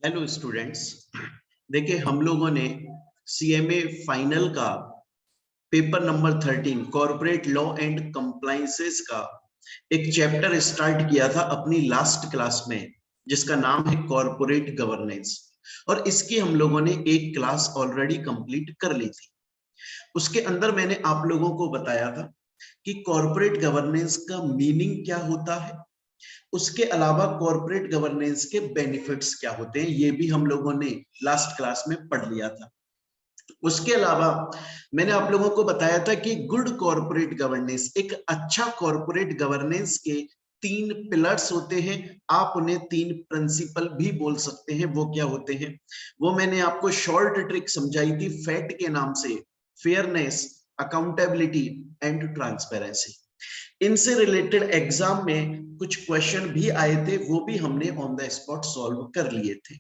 Hello students, देखिए हम लोगों ने सीएमए फाइनल का paper number 13 corporate law and compliances का एक चैप्टर स्टार्ट किया था अपनी लास्ट क्लास में, जिसका नाम है कॉर्पोरेट गवर्नेंस। और इसकी हम लोगों ने एक क्लास ऑलरेडी कंप्लीट कर ली थी। उसके अंदर मैंने आप लोगों को बताया था कि कॉर्पोरेट गवर्नेंस का मीनिंग क्या होता है, उसके अलावा कॉर्पोरेट गवर्नेंस के बेनिफिट्स क्या होते हैं, ये भी हम लोगों ने लास्ट क्लास में पढ़ लिया था। उसके अलावा मैंने आप लोगों को बताया था कि गुड कॉर्पोरेट गवर्नेंस, एक अच्छा कॉर्पोरेट गवर्नेंस के 3 पिलर्स होते हैं। आप उन्हें 3 प्रिंसिपल भी बोल सकते हैं। वो क्या होते हैं वो मैंने आपको शॉर्ट ट्रिक समझाई थी फैट के नाम से, फेयरनेस, अकाउंटेबिलिटी एंड ट्रांसपेरेंसी। इनसे रिलेटेड एग्जाम में कुछ क्वेश्चन भी आए थे, वो भी हमने ऑन द स्पॉट सॉल्व कर लिए थे।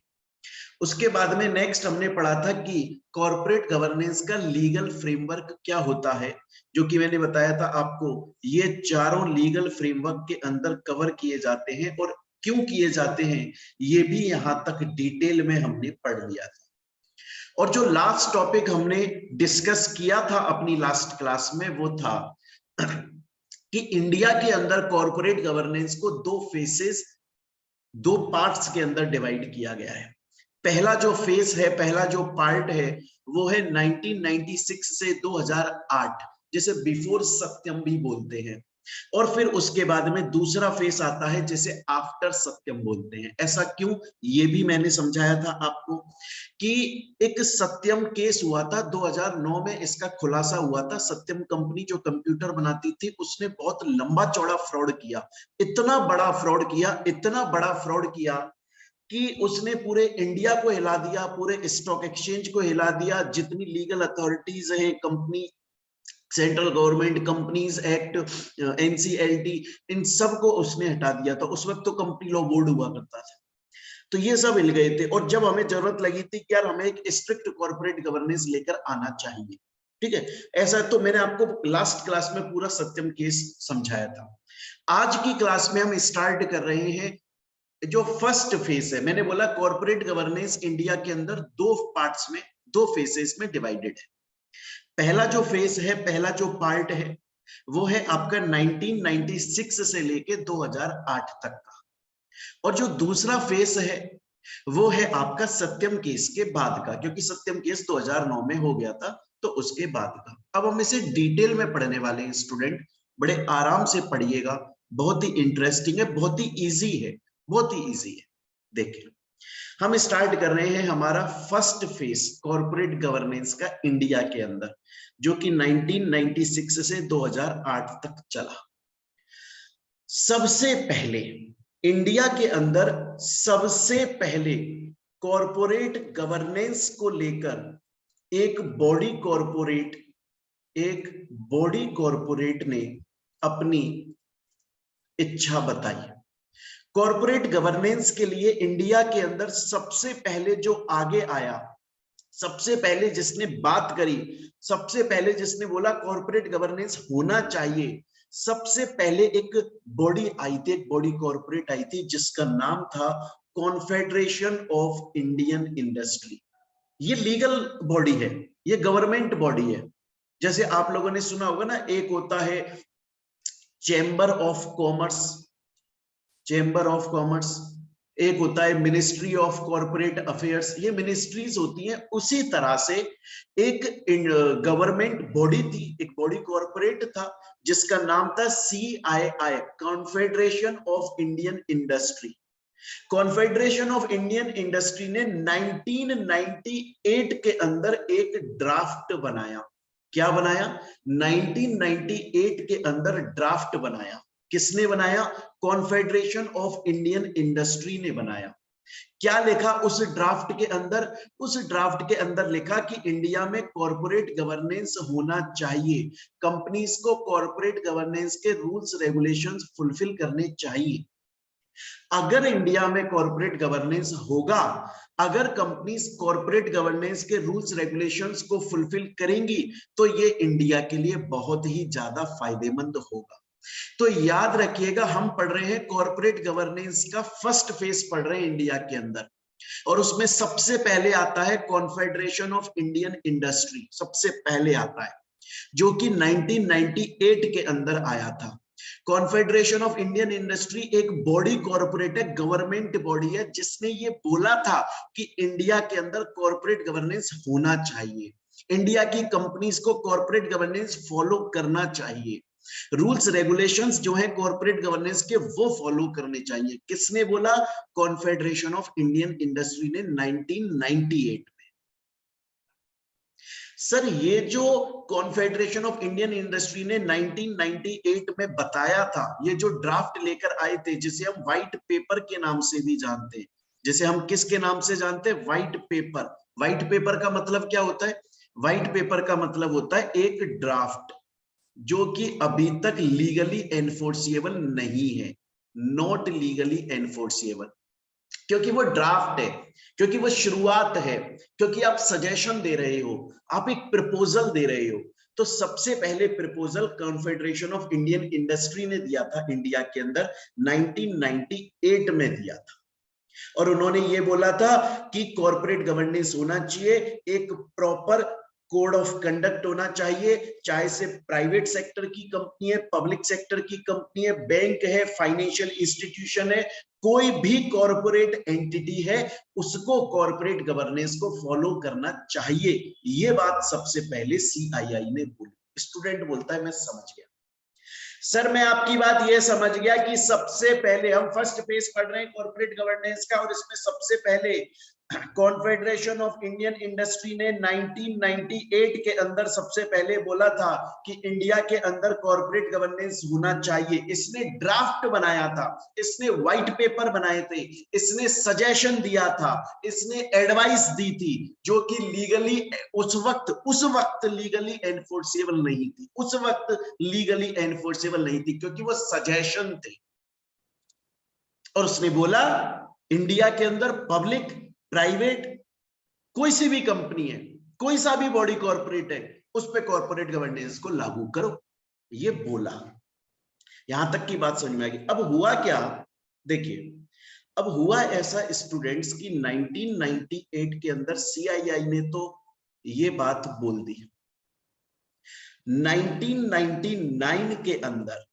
उसके बाद में नेक्स्ट हमने पढ़ा था कि कॉर्पोरेट गवर्नेंस का लीगल फ्रेमवर्क क्या होता है, जो कि मैंने बताया था आपको ये चारों लीगल फ्रेमवर्क के अंदर कवर किए जाते हैं और क्यों किए जाते हैं ये भी यहां तक डिटेल में हमने पढ़ लिया था। और जो लास्ट टॉपिक हमने डिस्कस किया था अपनी लास्ट क्लास में वो था कि इंडिया के अंदर कॉर्पोरेट गवर्नेंस को 2 फेसेस, 2 पार्ट्स के अंदर डिवाइड किया गया है। पहला जो फेस है, पहला जो पार्ट है वो है 1996 से 2008, जिसे बिफोर सत्यम भी बोलते हैं। और फिर उसके बाद में दूसरा फेस आता है जिसे आफ्टर सत्यम बोलते हैं। ऐसा क्यों, ये भी मैंने समझाया था आपको कि एक सत्यम केस हुआ था 2009 में, इसका खुलासा हुआ था। सत्यम कंपनी जो कंप्यूटर बनाती थी उसने बहुत लंबा चौड़ा फ्रॉड किया, इतना बड़ा फ्रॉड किया, इतना बड़ा फ्रॉड किया कि उसने पूरे इंडिया को हिला दिया, पूरे स्टॉक एक्सचेंज को हिला दिया। जितनी लीगल अथॉरिटीज हैं, company, central government companies act, NCLT, इन सबको उसने हटा दिया था। उस वक्त तो कंपनी लॉ बोर्ड हुआ करता था, तो ये सब हिल गए थे। और जब हमें जरूरत लगी थी कि यार हमें एक स्ट्रिक्ट कॉर्पोरेट गवर्नेंस लेकर आना चाहिए, ठीक है, ऐसा तो मैंने आपको लास्ट क्लास में पूरा सत्यम केस समझाया था। आज की क्लास में हम स्टार्ट कर रहे हैं जो फर्स्ट फेस है। मैंने बोला कॉर्पोरेट गवर्नेंस इंडिया के अंदर 2 पार्ट्स में, 2 फेसेस में डिवाइडेड है। पहला जो फेस है, पहला जो पार्ट है वो है आपका 1996 से लेके 2008 तक का। और जो दूसरा फेस है वो है आपका सत्यम केस के बाद का, क्योंकि सत्यम केस 2009 में हो गया था, तो उसके बाद का। अब हम इसे डिटेल में पढ़ने वाले हैं स्टूडेंट, बड़े आराम से पढ़िएगा। बहुत ही इंटरेस्टिंग है, बहुत ही इजी है, बहुत ही इजी है। देखिए हम स्टार्ट कर रहे हैं हमारा फर्स्ट फेस कॉर्पोरेट गवर्नेंस का इंडिया के अंदर, जो कि 1996 से 2008 तक चला। सबसे पहले इंडिया के अंदर, सबसे पहले कॉर्पोरेट गवर्नेंस को लेकर एक बॉडी कॉर्पोरेट ने अपनी इच्छा बताई। कॉर्पोरेट गवर्नेंस के लिए इंडिया के अंदर सबसे पहले जो आगे आया, सबसे पहले जिसने बात करी, सबसे पहले जिसने बोला कॉर्पोरेट गवर्नेंस होना चाहिए, सबसे पहले एक बॉडी आई थी, एक बॉडी कॉर्पोरेट आई थी जिसका नाम था कॉन्फेडरेशन ऑफ इंडियन इंडस्ट्री। ये लीगल बॉडी है, ये गवर्नमेंट बॉडी है। जैसे आप लोगों ने सुना होगा ना, एक होता है chamber of commerce, chamber of commerce, एक होता है मिनिस्ट्री ऑफ कॉर्पोरेट अफेयर्स, ये मिनिस्ट्रीज होती हैं। उसी तरह से एक गवर्नमेंट बॉडी थी, एक बॉडी कॉर्पोरेट था जिसका नाम था CII, confederation of Indian industry. Confederation of Indian industry ने 1998 के अंदर एक ड्राफ्ट बनाया। क्या बनाया? 1998 के अंदर ड्राफ्ट बनाया। किसने बनाया? कॉन्फेडरेशन ऑफ इंडियन इंडस्ट्री ने बनाया। क्या लिखा उस ड्राफ्ट के अंदर? उस ड्राफ्ट के अंदर लिखा कि इंडिया में कॉर्पोरेट गवर्नेंस होना चाहिए, कंपनीज को कॉर्पोरेट गवर्नेंस के रूल्स रेगुलेशंस फुलफिल करने चाहिए। अगर इंडिया में कॉर्पोरेट गवर्नेंस होगा, अगर कंपनीज कॉर्पोरेट गवर्नेंस के रूल्स रेगुलेशंस को फुलफिल करेंगी, तो ये इंडिया के लिए बहुत ही ज्यादा फायदेमंद होगा। तो याद रखिएगा, हम पढ़ रहे हैं कॉर्पोरेट गवर्नेंस का फर्स्ट फेज पढ़ रहे हैं इंडिया के अंदर। और उसमें सबसे पहले आता है कॉन्फेडरेशन ऑफ इंडियन इंडस्ट्री, सबसे पहले आता है, जो कि 1998 के अंदर आया था। कॉन्फेडरेशन ऑफ इंडियन इंडस्ट्री एक बॉडी कॉर्पोरेट है, गवर्नमेंट बॉडी है, जिसने ये बोला था कि इंडिया के अंदर कॉर्पोरेट गवर्नेंस होना चाहिए, इंडिया की कंपनीज को कॉर्पोरेट गवर्नेंस फॉलो करना चाहिए, रूल्स रेगुलेशंस जो है कॉर्पोरेट गवर्नेंस के वो फॉलो करने चाहिए। किसने बोला? कॉन्फेडरेशन ऑफ इंडियन इंडस्ट्री ने 1998 में। सर ये जो कॉन्फेडरेशन ऑफ इंडियन इंडस्ट्री ने 1998 में बताया था, ये जो ड्राफ्ट लेकर आए थे, जिसे हम व्हाइट पेपर के नाम से भी जानते हैं, जिसे हम किसके नाम से जानते हैं? White paper. व्हाइट पेपर का मतलब क्या होता है? व्हाइट पेपर का मतलब होता है एक ड्राफ्ट जो कि अभी तक लीगली एनफोर्सिएबल नहीं है, नॉट लीगली एनफोर्सिएबल, क्योंकि वो ड्राफ्ट है, क्योंकि वो शुरुआत है, क्योंकि आप सजेशन दे रहे हो, आप एक प्रपोजल दे रहे हो। तो सबसे पहले proposal confederation of Indian industry ने दिया था इंडिया के अंदर 1998 में दिया था, और उन्होंने ये बोला था कि कॉर्पोरेट गवर्नेंस होना चाहिए, एक प्रॉपर कोड ऑफ कंडक्ट होना चाहिए, चाहे से प्राइवेट सेक्टर की कंपनी है, पब्लिक सेक्टर की कंपनी है, बैंक है, फाइनेंशियल इंस्टीट्यूशन है, कोई भी कॉर्पोरेट एंटिटी है, उसको कॉर्पोरेट गवर्नेंस को फॉलो करना चाहिए। ये बात सबसे पहले सीआईआई ने बोली। स्टूडेंट बोलता है मैं समझ गया सर, मैं आपकी बात ये समझ गया कि सबसे पहले हम फर्स्ट पेज पढ़ रहे हैं कॉर्पोरेट गवर्नेंस का, और इसमें सबसे पहले कॉन्फेडरेशन ऑफ इंडियन इंडस्ट्री ने 1998 के अंदर सबसे पहले बोला था कि इंडिया के अंदर कॉर्पोरेट गवर्नेंस होना चाहिए। इसने ड्राफ्ट बनाया था, इसने व्हाइट पेपर बनाए थे, इसने सजेशन दिया था, इसने एडवाइस दी थी, जो कि लीगली उस वक्त लीगली एनफोर्सेबल नहीं थी, उस वक्त लीगली एनफोर्सेबल नहीं थी, क्योंकि वो सजेशन थे। और उसने बोला इंडिया के अंदर पब्लिक, प्राइवेट, कोई सी भी कंपनी है, कोई सा भी बॉडी कॉर्पोरेट है, उस पे कॉर्पोरेट गवर्नेंस को लागू करो, ये बोला। यहां तक की बात समझ में आएगी। अब हुआ क्या, देखिए, अब हुआ ऐसा स्टूडेंट्स की 1998 के अंदर सीआईआई ने तो ये बात बोल दी। 1999 के अंदर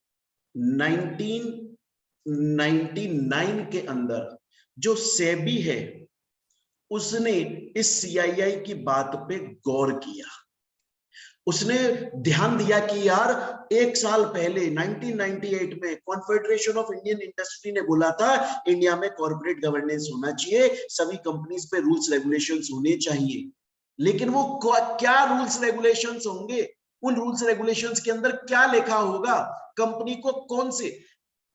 1999 के अंदर जो सेबी है, उसने इस सीआईआई की बात पे गौर किया, उसने ध्यान दिया कि यार एक साल पहले 1998 में कॉन्फेडरेशन ऑफ इंडियन इंडस्ट्री ने बोला था इंडिया में कॉर्पोरेट गवर्नेंस होना चाहिए, सभी कंपनीज पे रूल्स रेगुलेशंस होने चाहिए, लेकिन वो क्या रूल्स रेगुलेशंस होंगे? उन रूल्स रेगुलेशंस के अंदर क्या लिखा होगा? कंपनी को कौन से,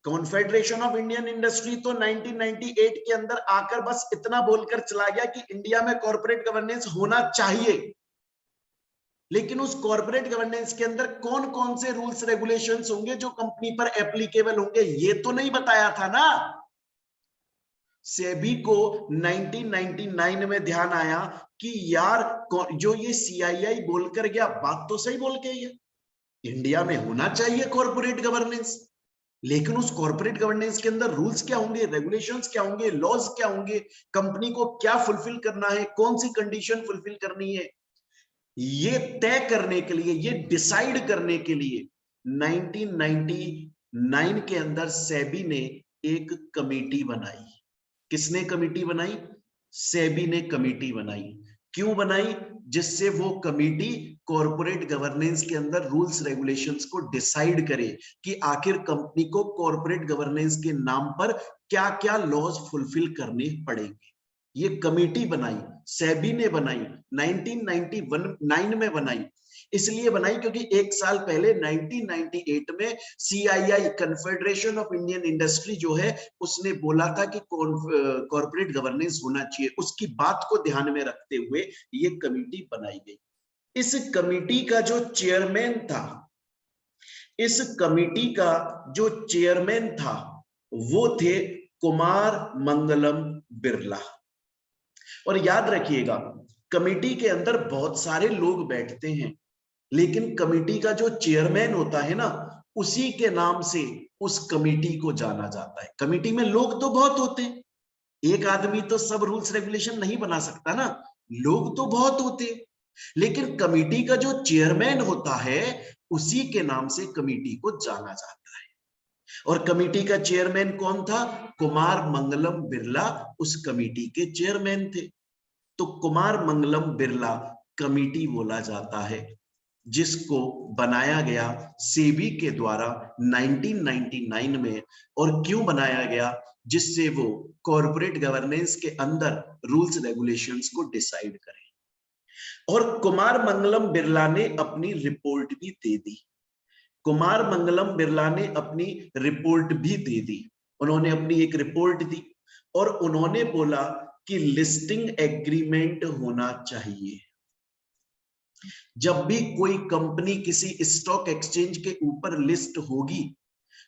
कॉन्फेडरेशन ऑफ इंडियन इंडस्ट्री तो 1998 के अंदर आकर बस इतना बोलकर चला गया कि इंडिया में कॉर्पोरेट गवर्नेंस होना चाहिए, लेकिन उस कॉर्पोरेट गवर्नेंस के अंदर कौन कौन से रूल्स रेगुलेशंस होंगे जो कंपनी पर एप्लीकेबल होंगे, ये तो नहीं बताया था ना। सेबी को 1999 में ध्यान आया कि यार जो ये सीआईआई बोलकर गया, बात तो सही बोल के गया, इंडिया में होना चाहिए कॉर्पोरेट गवर्नेंस, लेकिन उस कॉर्पोरेट गवर्नेंस के अंदर रूल्स क्या होंगे, रेगुलेशंस क्या होंगे, लॉज क्या होंगे, कंपनी को क्या फुलफिल करना है, कौन सी कंडीशन फुलफिल करनी है, ये तय करने के लिए, ये डिसाइड करने के लिए 1999 के अंदर सेबी ने एक कमेटी बनाई। किसने कमेटी बनाई? सेबी ने कमेटी बनाई। क्यों बनाई? जिससे वो कमेटी कॉर्पोरेट गवर्नेंस के अंदर रूल्स रेगुलेशंस को डिसाइड करे कि आखिर कंपनी को कॉर्पोरेट गवर्नेंस के नाम पर क्या क्या लॉज फुलफिल करने पड़ेंगे। ये कमेटी बनाई, सेबी ने बनाई, 1999 में बनाई। इसलिए बनाई क्योंकि एक साल पहले 1998 में CII, confederation of Indian industry जो है, उसने बोला था कि कॉर्पोरेट गवर्नेंस होना चाहिए। उसकी बात को ध्यान में रखते हुए ये कमेटी बनाई गई। इस कमेटी का जो चेयरमैन था, इस कमेटी का जो चेयरमैन था, वो थे कुमार मंगलम बिरला। और याद रखिएगा, कमेटी के अंदर बहुत सारे लोग बैठते हैं, लेकिन कमेटी का जो चेयरमैन होता है ना, उसी के नाम से उस कमेटी को जाना जाता है। कमेटी में लोग तो बहुत होते हैं, एक आदमी तो सब रूल्स रेगुलेशन नहीं बना सकता ना, लोग तो बहुत होते, लेकिन कमेटी का जो चेयरमैन होता है उसी के नाम से कमेटी को जाना जाता है। और कमेटी का चेयरमैन कौन था? कुमार मंगलम बिरला उस कमेटी के चेयरमैन थे। तो कुमार मंगलम बिरला कमेटी बोला जाता है, जिसको बनाया गया सेबी के द्वारा 1999 में। और क्यों बनाया गया? जिससे वो कॉर्पोरेट गवर्नेंस के अंदर रूल्स रेगुलेशंस को डिसाइड करें। और कुमार मंगलम बिरला ने अपनी रिपोर्ट भी दे दी। कुमार मंगलम बिरला ने अपनी रिपोर्ट भी दे दी। उन्होंने अपनी एक रिपोर्ट दी और उन्होंने बोला कि लिस्टिंग एग्रीमेंट होना चाहिए। जब भी कोई कंपनी किसी स्टॉक एक्सचेंज के ऊपर लिस्ट होगी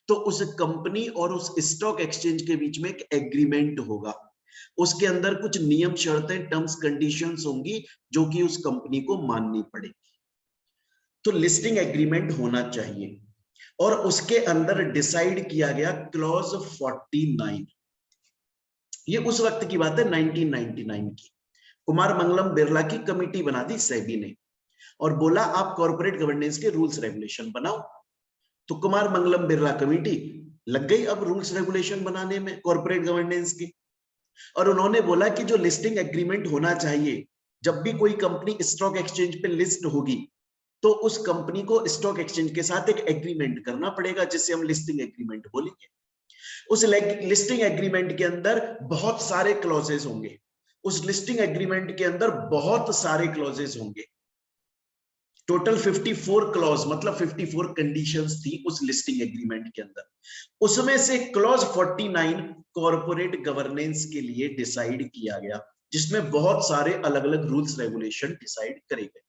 तो उस कंपनी और उस स्टॉक एक्सचेंज के बीच में एक एग्रीमेंट होगा। उसके अंदर कुछ नियम शर्तें, टर्म्स कंडीशंस होंगी जो कि उस कंपनी को माननी पड़ेगी। तो लिस्टिंग एग्रीमेंट होना चाहिए। और उसके अंदर डिसाइड किया गया क्लॉज 49। ये उस वक्त की बात है, 1999 की। कुमार मंगलम बिरला की कमेटी बना दी सेबी ने और बोला आप कॉर्पोरेट गवर्नेंस के रूल्स रेगुलेशन बनाओ। तो कुमार मंगलम बिरला कमेटी लग गई अब रूल्स रेगुलेशन बनाने में कॉर्पोरेट गवर्नेंस की। और उन्होंने बोला कि जो लिस्टिंग एग्रीमेंट होना चाहिए, जब भी कोई कंपनी स्टॉक एक्सचेंज पे लिस्ट होगी तो उस कंपनी को स्टॉक एक्सचेंज के साथ एक एग्रीमेंट करना पड़ेगा, जिसे हम लिस्टिंग एग्रीमेंट बोलेंगे। उस लिस्टिंग एग्रीमेंट के अंदर बहुत सारे क्लॉजेस होंगे। उस लिस्टिंग एग्रीमेंट के अंदर बहुत सारे क्लॉजेस होंगे। टोटल 54 क्लॉज, मतलब 54 कंडीशंस थी उस लिस्टिंग एग्रीमेंट के अंदर। उसमें से क्लॉज 49 कॉर्पोरेट गवर्नेंस के लिए डिसाइड किया गया, जिसमें बहुत सारे अलग अलग रूल्स रेगुलेशन डिसाइड करे गए।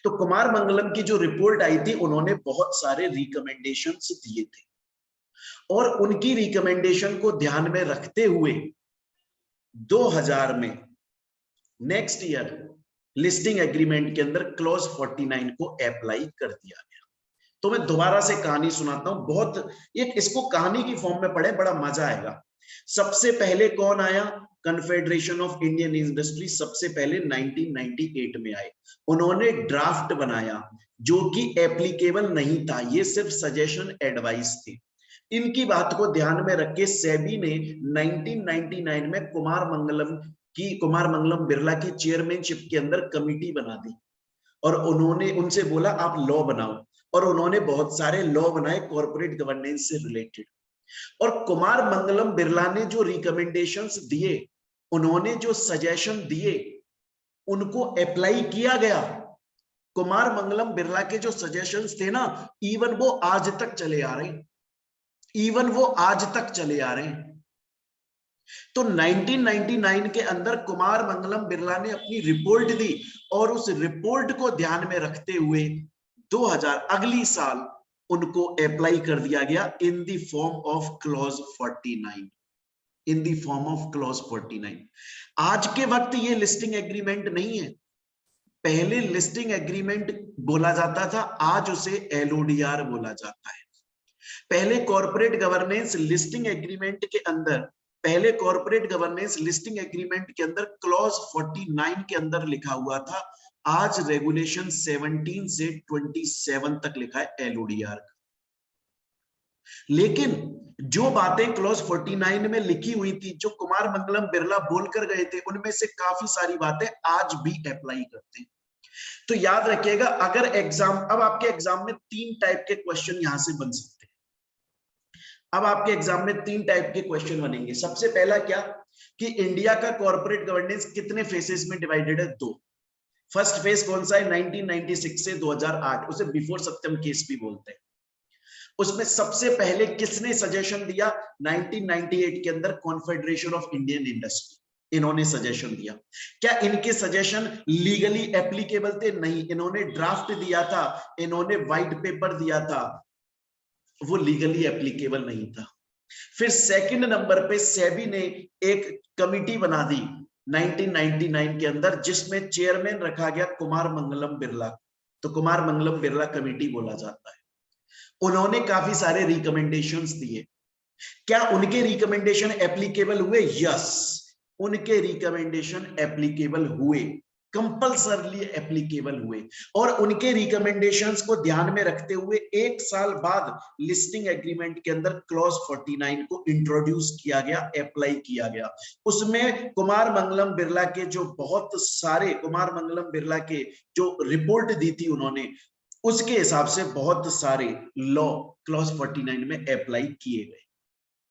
तो कुमार मंगलम की जो रिपोर्ट आई थी, उन्होंने बहुत सारे रिकमेंडेशंस दिए थे और उनकी रिकमेंडेशन को ध्यान में रखते हुए 2000 में नेक्स्ट ईयर लिस्टिंग एग्रीमेंट के अंदर क्लॉज 49 को अप्लाई कर दिया गया। तो मैं दोबारा से कहानी सुनाता हूं, बहुत एक इसको कहानी की फॉर्म में पढ़े, बड़ा मजा आएगा। सबसे पहले कौन आया? कन्फेडरेशन ऑफ इंडियन इंडस्ट्री सबसे पहले 1998 में आए। उन्होंने ड्राफ्ट बनाया जो कि एप्लीकेबल नहीं था, ये सिर्फ सजेशन एडवाइस थी। इनकी बात को ध्यान में रख के सेबी ने 1999 में कुमार मंगलम बिरला की चेयरमैनशिप के अंदर कमिटी बना दी और उन्होंने उनसे बोला आप लॉ बनाओ। और उन्होंने बहुत सारे लॉ बनाए कॉर्पोरेट गवर्नेंस से रिलेटेड। और कुमार मंगलम बिरला ने जो रिकमेंडेशंस दिए, उन्होंने जो सजेशन दिए, उनको अप्लाई किया गया। कुमार मंगलम बिरला के जो सजेशंस थे ना, इवन वो आज तक चले आ रहे हैं, इवन वो आज तक चले आ रहे हैं। तो 1999 के अंदर कुमार मंगलम बिरला ने अपनी रिपोर्ट दी और उस रिपोर्ट को ध्यान में रखते हुए 2000 अगली साल उनको अप्लाई कर दिया गया in the form of clause 49, in the form of clause 49। आज के वक्त ये लिस्टिंग एग्रीमेंट नहीं है, पहले लिस्टिंग एग्रीमेंट बोला जाता था, आज उसे एलओडीआर बोला जाता है। पहले कॉर्पोरेट गवर्नेंस लिस्टिंग एग्रीमेंट के अंदर, पहले कॉर्पोरेट गवर्नेंस लिस्टिंग एग्रीमेंट के अंदर क्लॉज 49 के अंदर लिखा हुआ था, आज रेगुलेशन 17 से 27 तक लिखा है एलओडीआर। लेकिन जो बातें क्लॉज 49 में लिखी हुई थी, जो कुमार मंगलम बिरला बोलकर गए थे, उनमें से काफी सारी बातें आज भी अप्लाई करते हैं। तो याद रखिएगा, अगर एग्जाम, अब आपके एग्जाम में 3 टाइप के क्वेश्चन यहां से बन सकते हैं। अब आपके एग्जाम में 3 टाइप के क्वेश्चन बनेंगे। सबसे पहला क्या कि इंडिया का कॉर्पोरेट गवर्नेंस कितने फेसेस में डिवाइडेड है? 2। फर्स्ट फेज कौन सा है? 1996 से 2008, उसे बिफोर सत्यम केस भी बोलते हैं। उसमें सबसे पहले किसने सजेशन दिया? 1998 के अंदर कॉन्फेडरेशन ऑफ इंडियन इंडस्ट्री, इन्होंने सजेशन दिया। क्या इनके सजेशन लीगली एप्लीकेबल थे? नहीं, इन्होंने ड्राफ्ट दिया था, इन्होंने व्हाइट पेपर दिया था, वो लीगली एप्लीकेबल नहीं था। फिर सेकंड नंबर पे सेबी ने एक कमिटी बना दी 1999 के अंदर, जिसमें चेयरमैन रखा गया कुमार मंगलम बिरला। तो कुमार मंगलम बिरला कमेटी बोला जाता है। उन्होंने काफी सारे रिकमेंडेशंस दिए क्या उनके रिकमेंडेशन एप्लीकेबल हुए? यस, उनके रिकमेंडेशन एप्लीकेबल हुए, कंपल्सरली एप्लीकेबल हुए। और उनके रिकमेंडेशंस को ध्यान में रखते हुए 1 साल बाद लिस्टिंग एग्रीमेंट के अंदर क्लॉज 49 को इंट्रोड्यूस किया गया, अप्लाई किया गया। उसमें कुमार मंगलम बिरला के जो बहुत सारे कुमार मंगलम बिरला के जो रिपोर्ट दी थी उन्होंने, उसके हिसाब से बहुत सारे लॉ क्लॉज 49 में अप्लाई किए गए।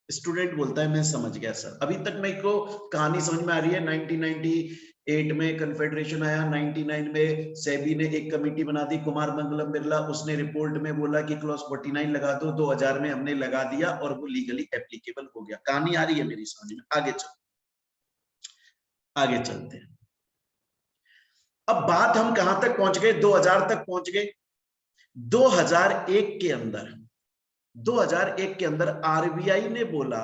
स्टूडेंट बोलता है मैं समझ गया सर, अभी तक मेरे को कहानी समझ में आ रही है। 1998 में कन्फेडरेशन आया, 99 में सेबी ने एक कमेटी बना दी, कुमार मंगलम बिरला उसने रिपोर्ट में बोला कि क्लॉज 49 लगा दो, 2000 में हमने लगा दिया और वो लीगली एप्लीकेबल हो गया। कहानी आ रही है मेरी समझ में? आगे चलते हैं। अब बात हम कहां तक पहुंच गए? 2000 तक पहुंच गए। 2001 के अंदर आरबीआई ने बोला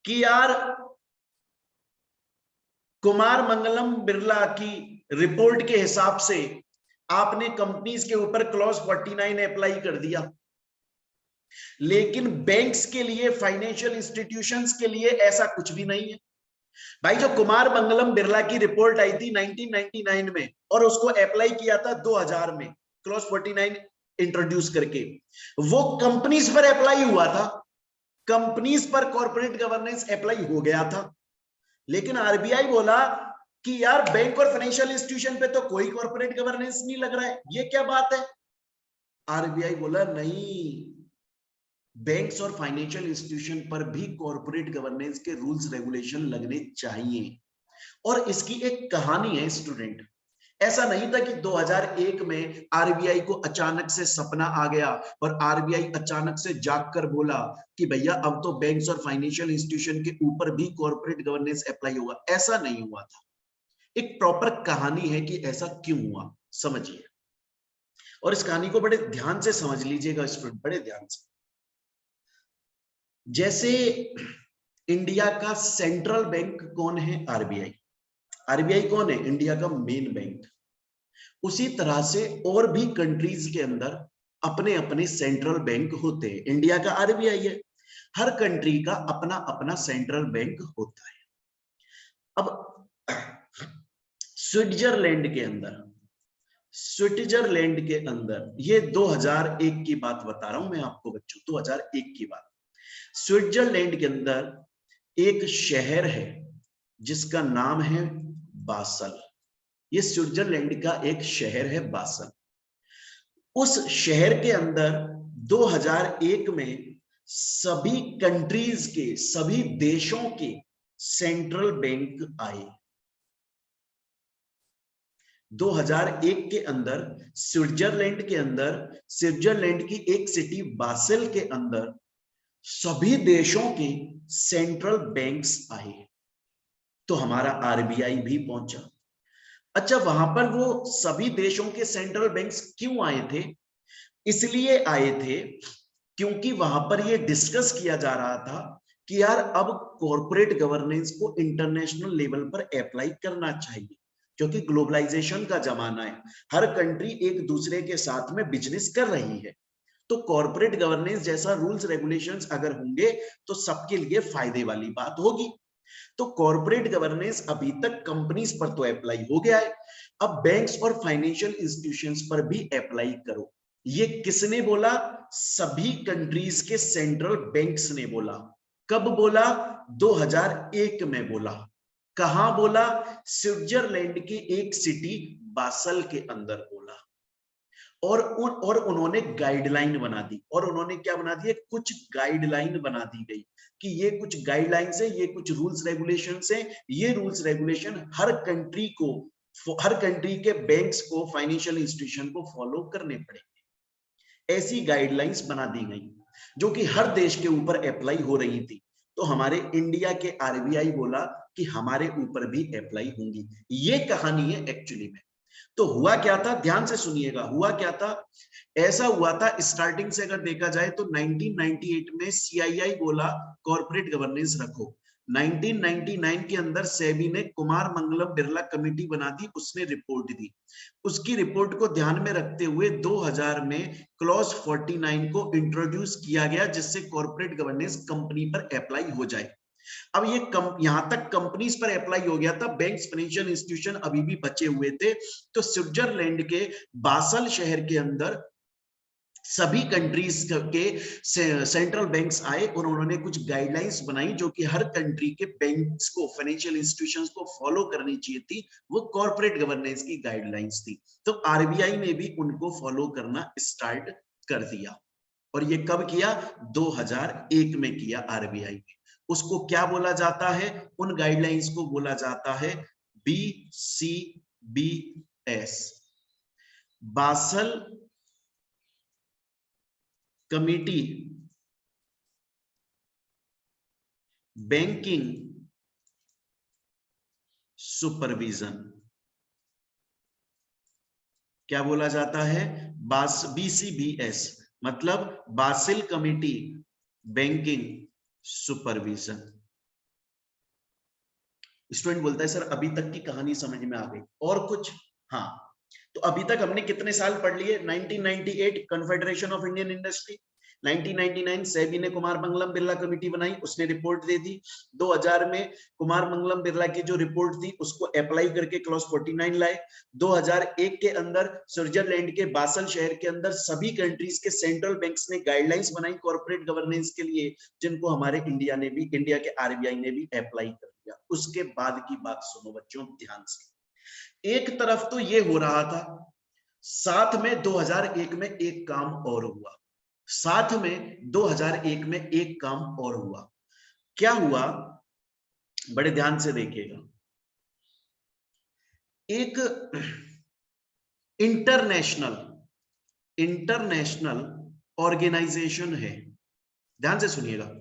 कि यार कुमार मंगलम बिरला की रिपोर्ट के हिसाब से आपने कंपनीज के ऊपर क्लॉज 49 अप्लाई कर दिया, लेकिन बैंक्स के लिए, फाइनेंशियल इंस्टीट्यूशंस के लिए ऐसा कुछ भी नहीं है। भाई, जो कुमार मंगलम बिरला की रिपोर्ट आई थी 1999 में और उसको अप्लाई किया था 2000 में क्लॉज 49 इंट्रोड्यूस करके, वो कंपनीज पर अप्लाई हुआ था, कंपनीज पर कॉर्पोरेट गवर्नेंस अप्लाई हो गया था। लेकिन आरबीआई बोला कि यार बैंक और फाइनेंशियल इंस्टीट्यूशन पे तो कोई कॉर्पोरेट गवर्नेंस नहीं लग रहा है, ये क्या बात है? आरबीआई बोला नहीं, बैंक्स और फाइनेंशियल इंस्टीट्यूशन पर भी कॉर्पोरेट गवर्नेंस के रूल्स रेगुलेशन लगने चाहिए। और इसकी एक कहानी है स्टूडेंट। ऐसा नहीं था कि 2001 में आरबीआई को अचानक से सपना आ गया और आरबीआई अचानक से जागकर बोला कि भैया अब तो बैंक्स और फाइनेंशियल इंस्टीट्यूशन के ऊपर भी कॉर्पोरेट गवर्नेंस अप्लाई होगा। ऐसा नहीं हुआ था। एक प्रॉपर कहानी है कि ऐसा क्यों हुआ, समझिए। और इस कहानी को बड़े ध्यान से समझ लीजिएगा स्टूडेंट, बड़े ध्यान से। जैसे इंडिया का सेंट्रल बैंक कौन है? आरबीआई। आरबीआई कौन है? इंडिया का मेन बैंक। उसी तरह से और भी कंट्रीज के अंदर अपने अपने सेंट्रल बैंक होते हैं। इंडिया का आरबीआई है, हर कंट्री का अपना अपना सेंट्रल बैंक होता है। अब स्विट्जरलैंड के अंदर ये 2001 की बात बता रहा हूं मैं आपको बच्चों, 2001 की बात। स्विट्जरलैंड के अंदर एक शहर है जिसका नाम है बासल। ये स्विट्जरलैंड का एक शहर है बासल। उस शहर के अंदर 2001 में सभी कंट्रीज के, सभी देशों के सेंट्रल बैंक आए। 2001 के अंदर स्विट्जरलैंड के अंदर, स्विट्जरलैंड की एक सिटी बासेल के अंदर सभी देशों के सेंट्रल बैंक्स आए। तो हमारा आरबीआई भी पहुंचा। अच्छा, वहां पर वो सभी देशों के सेंट्रल बैंक्स क्यों आए थे? इसलिए आए थे क्योंकि वहां पर ये डिस्कस किया जा रहा था कि यार अब कॉर्पोरेट गवर्नेंस को इंटरनेशनल लेवल पर अप्लाई करना चाहिए, क्योंकि ग्लोबलाइजेशन का जमाना है, हर कंट्री एक दूसरे के साथ में बिजनेस कर रही है। तो कॉर्पोरेट गवर्नेंस जैसा रूल्स रेगुलेशंस अगर होंगे तो सबके लिए फायदे वाली बात होगी। तो कॉर्पोरेट गवर्नेंस अभी तक कंपनीज पर तो अप्लाई हो गया है, अब बैंक्स और फाइनेंशियल इंस्टीट्यूशंस पर भी अप्लाई करो। ये किसने बोला? सभी कंट्रीज के सेंट्रल बैंक्स ने बोला। कब बोला? 2001 में बोला। कहां बोला? स्विट्जरलैंड की एक सिटी बासल के अंदर बोला। और उन्होंने गाइडलाइन बना दी। और उन्होंने क्या बना दिया? कुछ गाइडलाइन बना दी गई कि ये कुछ गाइडलाइंस है, ये कुछ रूल्स रेगुलेशंस है, ये रूल्स रेगुलेशन हर कंट्री को, हर कंट्री के बैंक्स को, फाइनेंशियल इंस्टीट्यूशन को फॉलो करने पड़ेंगे। ऐसी गाइडलाइंस बना दी गई जो कि हर देश के ऊपर अप्लाई हो रही थी। तो हमारे इंडिया के आरबीआई बोला कि हमारे ऊपर भी अप्लाई होंगी। ये कहानी है एक्चुअली में। तो हुआ क्या था, ध्यान से सुनिएगा। हुआ क्या था? ऐसा हुआ था, स्टार्टिंग से अगर देखा जाए तो 1998 में सीआईआई बोला कॉर्पोरेट गवर्नेंस रखो। 1999 के अंदर सेबी ने कुमार मंगलम बिरला कमेटी बना दी, उसने रिपोर्ट दी। उसकी रिपोर्ट को ध्यान में रखते हुए 2000 में क्लॉज 49 को इंट्रोड्यूस किया गया, जिससे कॉर्पोरेट गवर्नेंस कंपनी पर अप्लाई हो जाए। अब ये यहां तक कंपनीज पर अप्लाई हो गया था, बैंक्स फाइनेंशियल इंस्टीट्यूशन अभी भी बचे हुए थे। तो स्विट्जरलैंड के बासल शहर के अंदर सभी कंट्रीज के सेंट्रल बैंक्स आए और उन्होंने कुछ गाइडलाइंस बनाई जो कि हर कंट्री के बैंक्स को, फाइनेंशियल इंस्टीट्यूशंस को फॉलो करनी चाहिए थी। वो कॉर्पोरेट गवर्नेंस की गाइडलाइंस थी। तो आरबीआई ने भी उनको फॉलो करना स्टार्ट कर दिया। और ये कब किया? 2001 में किया आरबीआई ने। उसको क्या बोला जाता है? उन गाइडलाइंस को बोला जाता है BCBS, basal committee banking supervision. क्या बोला जाता है? BCBS मतलब Basil committee banking supervision. Student बोलता है सर अभी तक की कहानी समझ में आ गई, और कुछ? हाँ, तो अभी तक हमने कितने साल पढ़ लिए? 1998 confederation of Indian industry, 1999 SEBI ने कुमार मंगलम बिरला कमेटी बनाई, उसने रिपोर्ट दे दी। 2000 में कुमार मंगलम बिरला की जो रिपोर्ट थी उसको अप्लाई करके क्लॉज 49 लाए। 2001 के अंदर स्विट्जरलैंड के बासल शहर के अंदर सभी कंट्रीज के सेंट्रल बैंक्स ने गाइडलाइंस बनाई कॉर्पोरेट गवर्नेंस के लिए, जिनको हमारे इंडिया के आरबीआई ने भी अप्लाई कर दिया। उसके बाद की बात सुनो बच्चों ध्यान से। एक तरफ तो ये हो रहा था, साथ में 2001 में एक काम और हुआ। साथ में 2001 में एक काम और हुआ। क्या हुआ? बड़े ध्यान से देखिएगा। एक इंटरनेशनल ऑर्गेनाइजेशन है, ध्यान से सुनिएगा,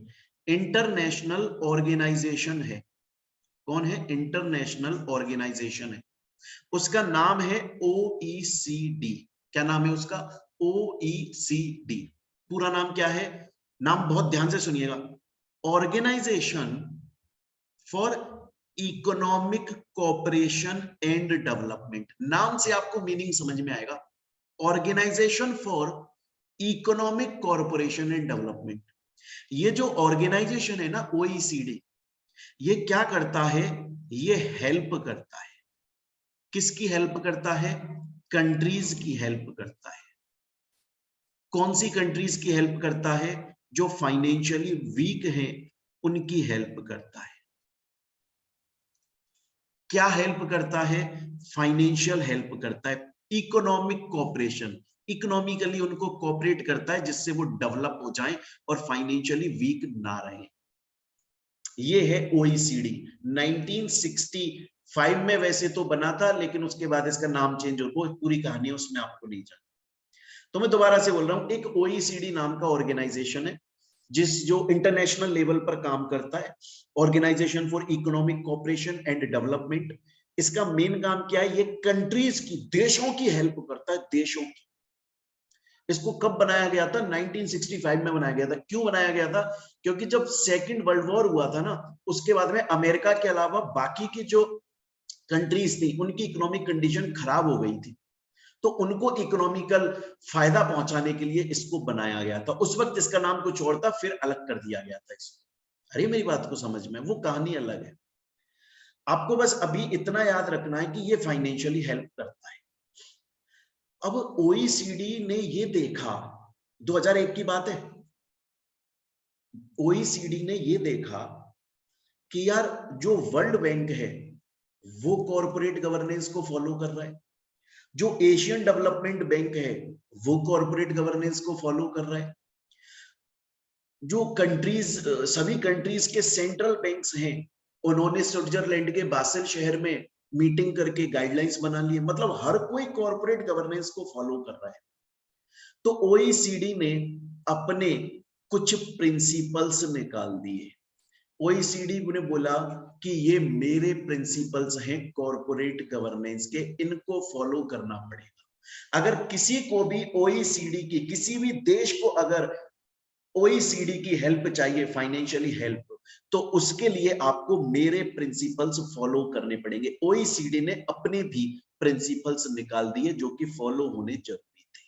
इंटरनेशनल ऑर्गेनाइजेशन है। कौन है? इंटरनेशनल ऑर्गेनाइजेशन है, उसका नाम है OECD। क्या नाम है उसका? OECD। पूरा नाम क्या है? नाम बहुत ध्यान से सुनिएगा, organisation for economic cooperation and development. नाम से आपको मीनिंग समझ में आएगा, organisation for economic corporation and development. ये जो ऑर्गेनाइजेशन है ना OECD, ये क्या करता है? ये हेल्प करता है। किसकी हेल्प करता है? कंट्रीज की हेल्प करता है। कौन सी कंट्रीज की हेल्प करता है? जो फाइनेंशियली वीक हैं उनकी हेल्प करता है। क्या हेल्प करता है? फाइनेंशियल हेल्प करता है, इकोनॉमिक कोऑपरेशन, इकोनॉमिकली उनको कोऑपरेट करता है जिससे वो डेवलप हो जाएं और फाइनेंशियली वीक ना रहे। ये है OECD। 1965 में वैसे तो बना था, लेकिन उसके बाद इसका नाम चेंज हो, वो पूरी कहानी है, उसमें आपको नहीं जाना। तो मैं दोबारा से बोल रहा हूं, एक OECD नाम का ऑर्गेनाइजेशन है जो इंटरनेशनल लेवल पर काम करता है, organisation for economic cooperation and development. इसका मेन काम क्या है? ये कंट्रीज की, देशों की हेल्प करता है, देशों की। इसको कब बनाया गया था? 1965 में बनाया गया था। क्यों बनाया गया था? क्योंकि जब सेकेंड वर्ल्ड वॉर हुआ था ना, उसके बाद में अमेरिका के अलावा बाकी की जो कंट्रीज थी उनकी इकोनॉमिक कंडीशन खराब हो गई थी, तो उनको इकोनॉमिकल फायदा पहुंचाने के लिए इसको बनाया गया था। उस वक्त इसका नाम कुछ और था, फिर अलग कर दिया गया था इसको। अरे मेरी बात को समझ में, वो कहानी अलग है। आपको बस अभी इतना याद रखना है कि ये फाइनेंशियली हेल्प करता है। अब OECD ने ये देखा, 2001 की बात है, OECD ने ये देखा कि यार जो वर्ल्ड बैंक है वो कॉर्पोरेट गवर्नेंस को फॉलो कर रहा है, जो एशियन डेवलपमेंट बैंक है वो कॉर्पोरेट गवर्नेंस को फॉलो कर रहा है, जो कंट्रीज, सभी कंट्रीज के सेंट्रल बैंक्स हैं उन्होंने स्विट्जरलैंड के बासेल शहर में मीटिंग करके गाइडलाइंस बना ली। मतलब हर कोई कॉर्पोरेट गवर्नेंस को फॉलो कर रहा है। तो OECD ने अपने कुछ प्रिंसिपल्स निकाल दिए। OECD ने बोला कि ये मेरे प्रिंसिपल्स हैं कॉर्पोरेट गवर्नेंस के, इनको फॉलो करना पड़ेगा। अगर किसी को भी OECD की, किसी भी देश को अगर OECD की हेल्प चाहिए, फाइनेंशियली हेल्प, तो उसके लिए आपको मेरे प्रिंसिपल्स फॉलो करने पड़ेंगे। ओईसीडी ने अपने भी प्रिंसिपल्स निकाल दिए जो कि फॉलो होने जरूरी थे।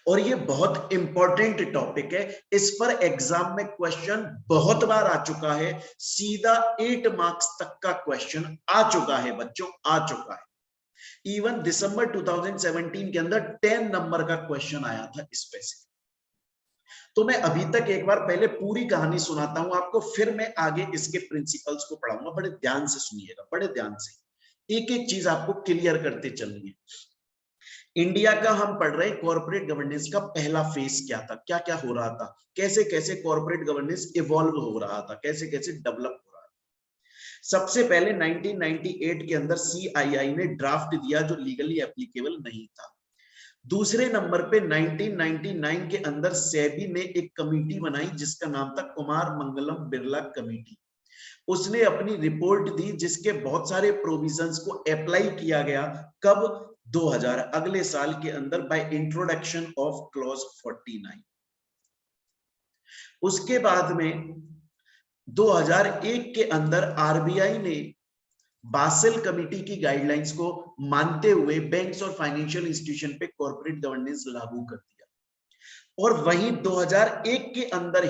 और ये बहुत इंपॉर्टेंट टॉपिक है, इस पर एग्जाम में क्वेश्चन बहुत बार आ चुका है, सीधा 8 मार्क्स तक का क्वेश्चन आ चुका है बच्चों, आ चुका है। इवन दिसंबर 2017 के अंदर 10 नंबर का क्वेश्चन आया था स्पेसिफिक। तो मैं अभी तक एक बार पहले पूरी कहानी सुनाता हूं आपको, फिर मैं आगे इसके प्रिंसिपल्स को पढ़ाऊंगा। बड़े ध्यान से सुनिएगा, बड़े ध्यान से, एक एक चीज आपको क्लियर करते चलनी है। इंडिया का हम पढ़ रहे हैं कॉर्पोरेट गवर्नेंस का पहला फेज क्या था, क्या क्या हो रहा था, कैसे कैसे कॉर्पोरेट गवर्नेंस इवॉल्व हो रहा था, कैसे कैसे डेवलप हो रहा था। सबसे पहले 1998 के अंदर CII ने ड्राफ्ट दिया जो लीगली एप्लीकेबल नहीं था। दूसरे नंबर पे 1999 के अंदर सेबी ने एक कमेटी बनाई जिसका नाम था कुमार मंगलम बिरला कमेटी। उसने अपनी रिपोर्ट दी जिसके बहुत सारे प्रोविजंस को अप्लाई किया गया। कब? 2000, अगले साल के अंदर, बाय इंट्रोडक्शन ऑफ क्लॉज 49। उसके बाद में 2001 के अंदर आरबीआई ने बासेल कमेटी की गाइडलाइंस को मानते हुए बैंक्स और फाइनेंशियल इंस्टीट्यूशन पे कॉर्पोरेट गवर्नेंस लागू कर दिया। और वहीं 2001 के अंदर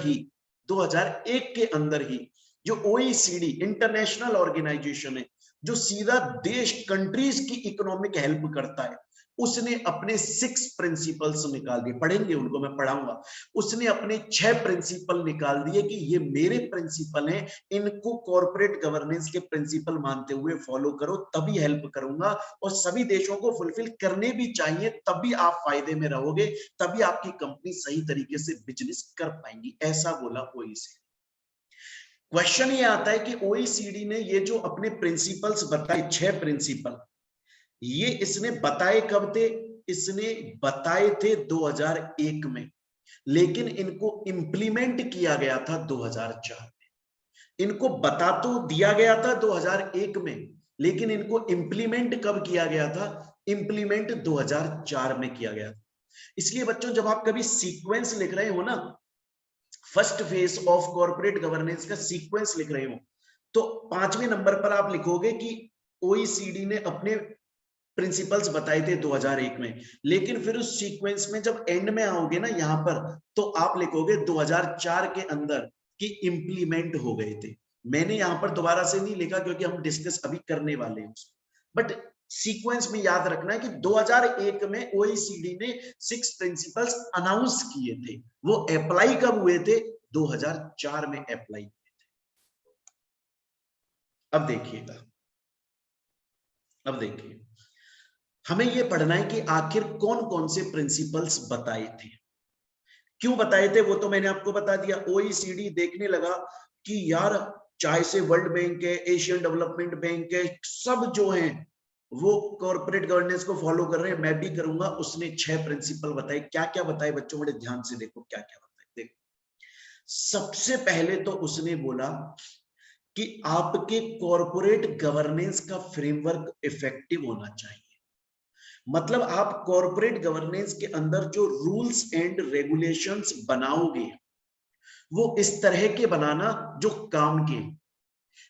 ही जो ओईसीडी इंटरनेशनल ऑर्गेनाइजेशन है, जो सीधा देश कंट्रीज की इकोनॉमिक हेल्प करता है, उसने अपने 6 प्रिंसिपल्स निकाल दिए। पढ़ेंगे उनको, मैं पढ़ाऊंगा। उसने अपने 6 प्रिंसिपल निकाल दिए कि ये मेरे प्रिंसिपल हैं, इनको कॉर्पोरेट गवर्नेंस के प्रिंसिपल मानते हुए फॉलो करो, तभी हेल्प करूंगा। और सभी देशों को फुलफिल करने भी चाहिए, तभी आप फायदे में रहोगे, तभी आपकी कंपनी सही तरीके से बिजनेस कर पाएंगी, ऐसा बोला ओईसीडी। क्वेश्चन ये आता है कि ओईसीडी ने ये जो अपने प्रिंसिपल्स बताए, 6 प्रिंसिपल, ये इसने बताए कब थे? इसने बताए थे 2001 में, लेकिन इनको इंप्लीमेंट किया गया था 2004 में। इनको बता तो दिया गया था 2001 में, लेकिन इनको इंप्लीमेंट कब किया गया था? इंप्लीमेंट 2004 में किया गया था। इसलिए बच्चों, जब आप कभी सीक्वेंस लिख रहे हो ना, first phase of corporate governance का सीक्वेंस लिख रहे हो, तो 5वें नंबर पर आप लिखोगे कि ओईसीडी ने अपने प्रिंसिपल्स बताए थे 2001 में, लेकिन फिर उस सीक्वेंस में जब एंड में आओगे ना यहां पर, तो आप लिखोगे 2004 के अंदर कि इंप्लीमेंट हो गए थे। मैंने यहां पर दोबारा से नहीं लिखा क्योंकि हम डिस्कस अभी करने वाले हैं, बट सीक्वेंस में याद रखना है कि 2001 में ओईसीडी ने 6 प्रिंसिपल्स अनाउंस किए थे। वो अप्लाई कब हुए थे? 2004 में अप्लाई हुए थे। अब देखिएगा, अब देखिए, हमें यह पढ़ना है कि आखिर कौन कौन से प्रिंसिपल्स बताए थे, क्यों बताए थे, वो तो मैंने आपको बता दिया। ओईसीडी देखने लगा कि यार, चाहे से वर्ल्ड बैंक है, एशियन डेवलपमेंट बैंक है, सब जो हैं वो कॉर्पोरेट गवर्नेंस को फॉलो कर रहे हैं, मैं भी करूंगा। उसने 6 प्रिंसिपल बताए। क्या क्या बताए बच्चों? बड़े ध्यान से देखो क्या क्या बताए। देखो, सबसे पहले तो उसने बोला कि आपके कॉर्पोरेट गवर्नेंस का फ्रेमवर्क इफेक्टिव होना चाहिए। मतलब आप कॉर्पोरेट गवर्नेंस के अंदर जो रूल्स एंड रेगुलेशंस बनाओगे, वो इस तरह के बनाना जो काम के।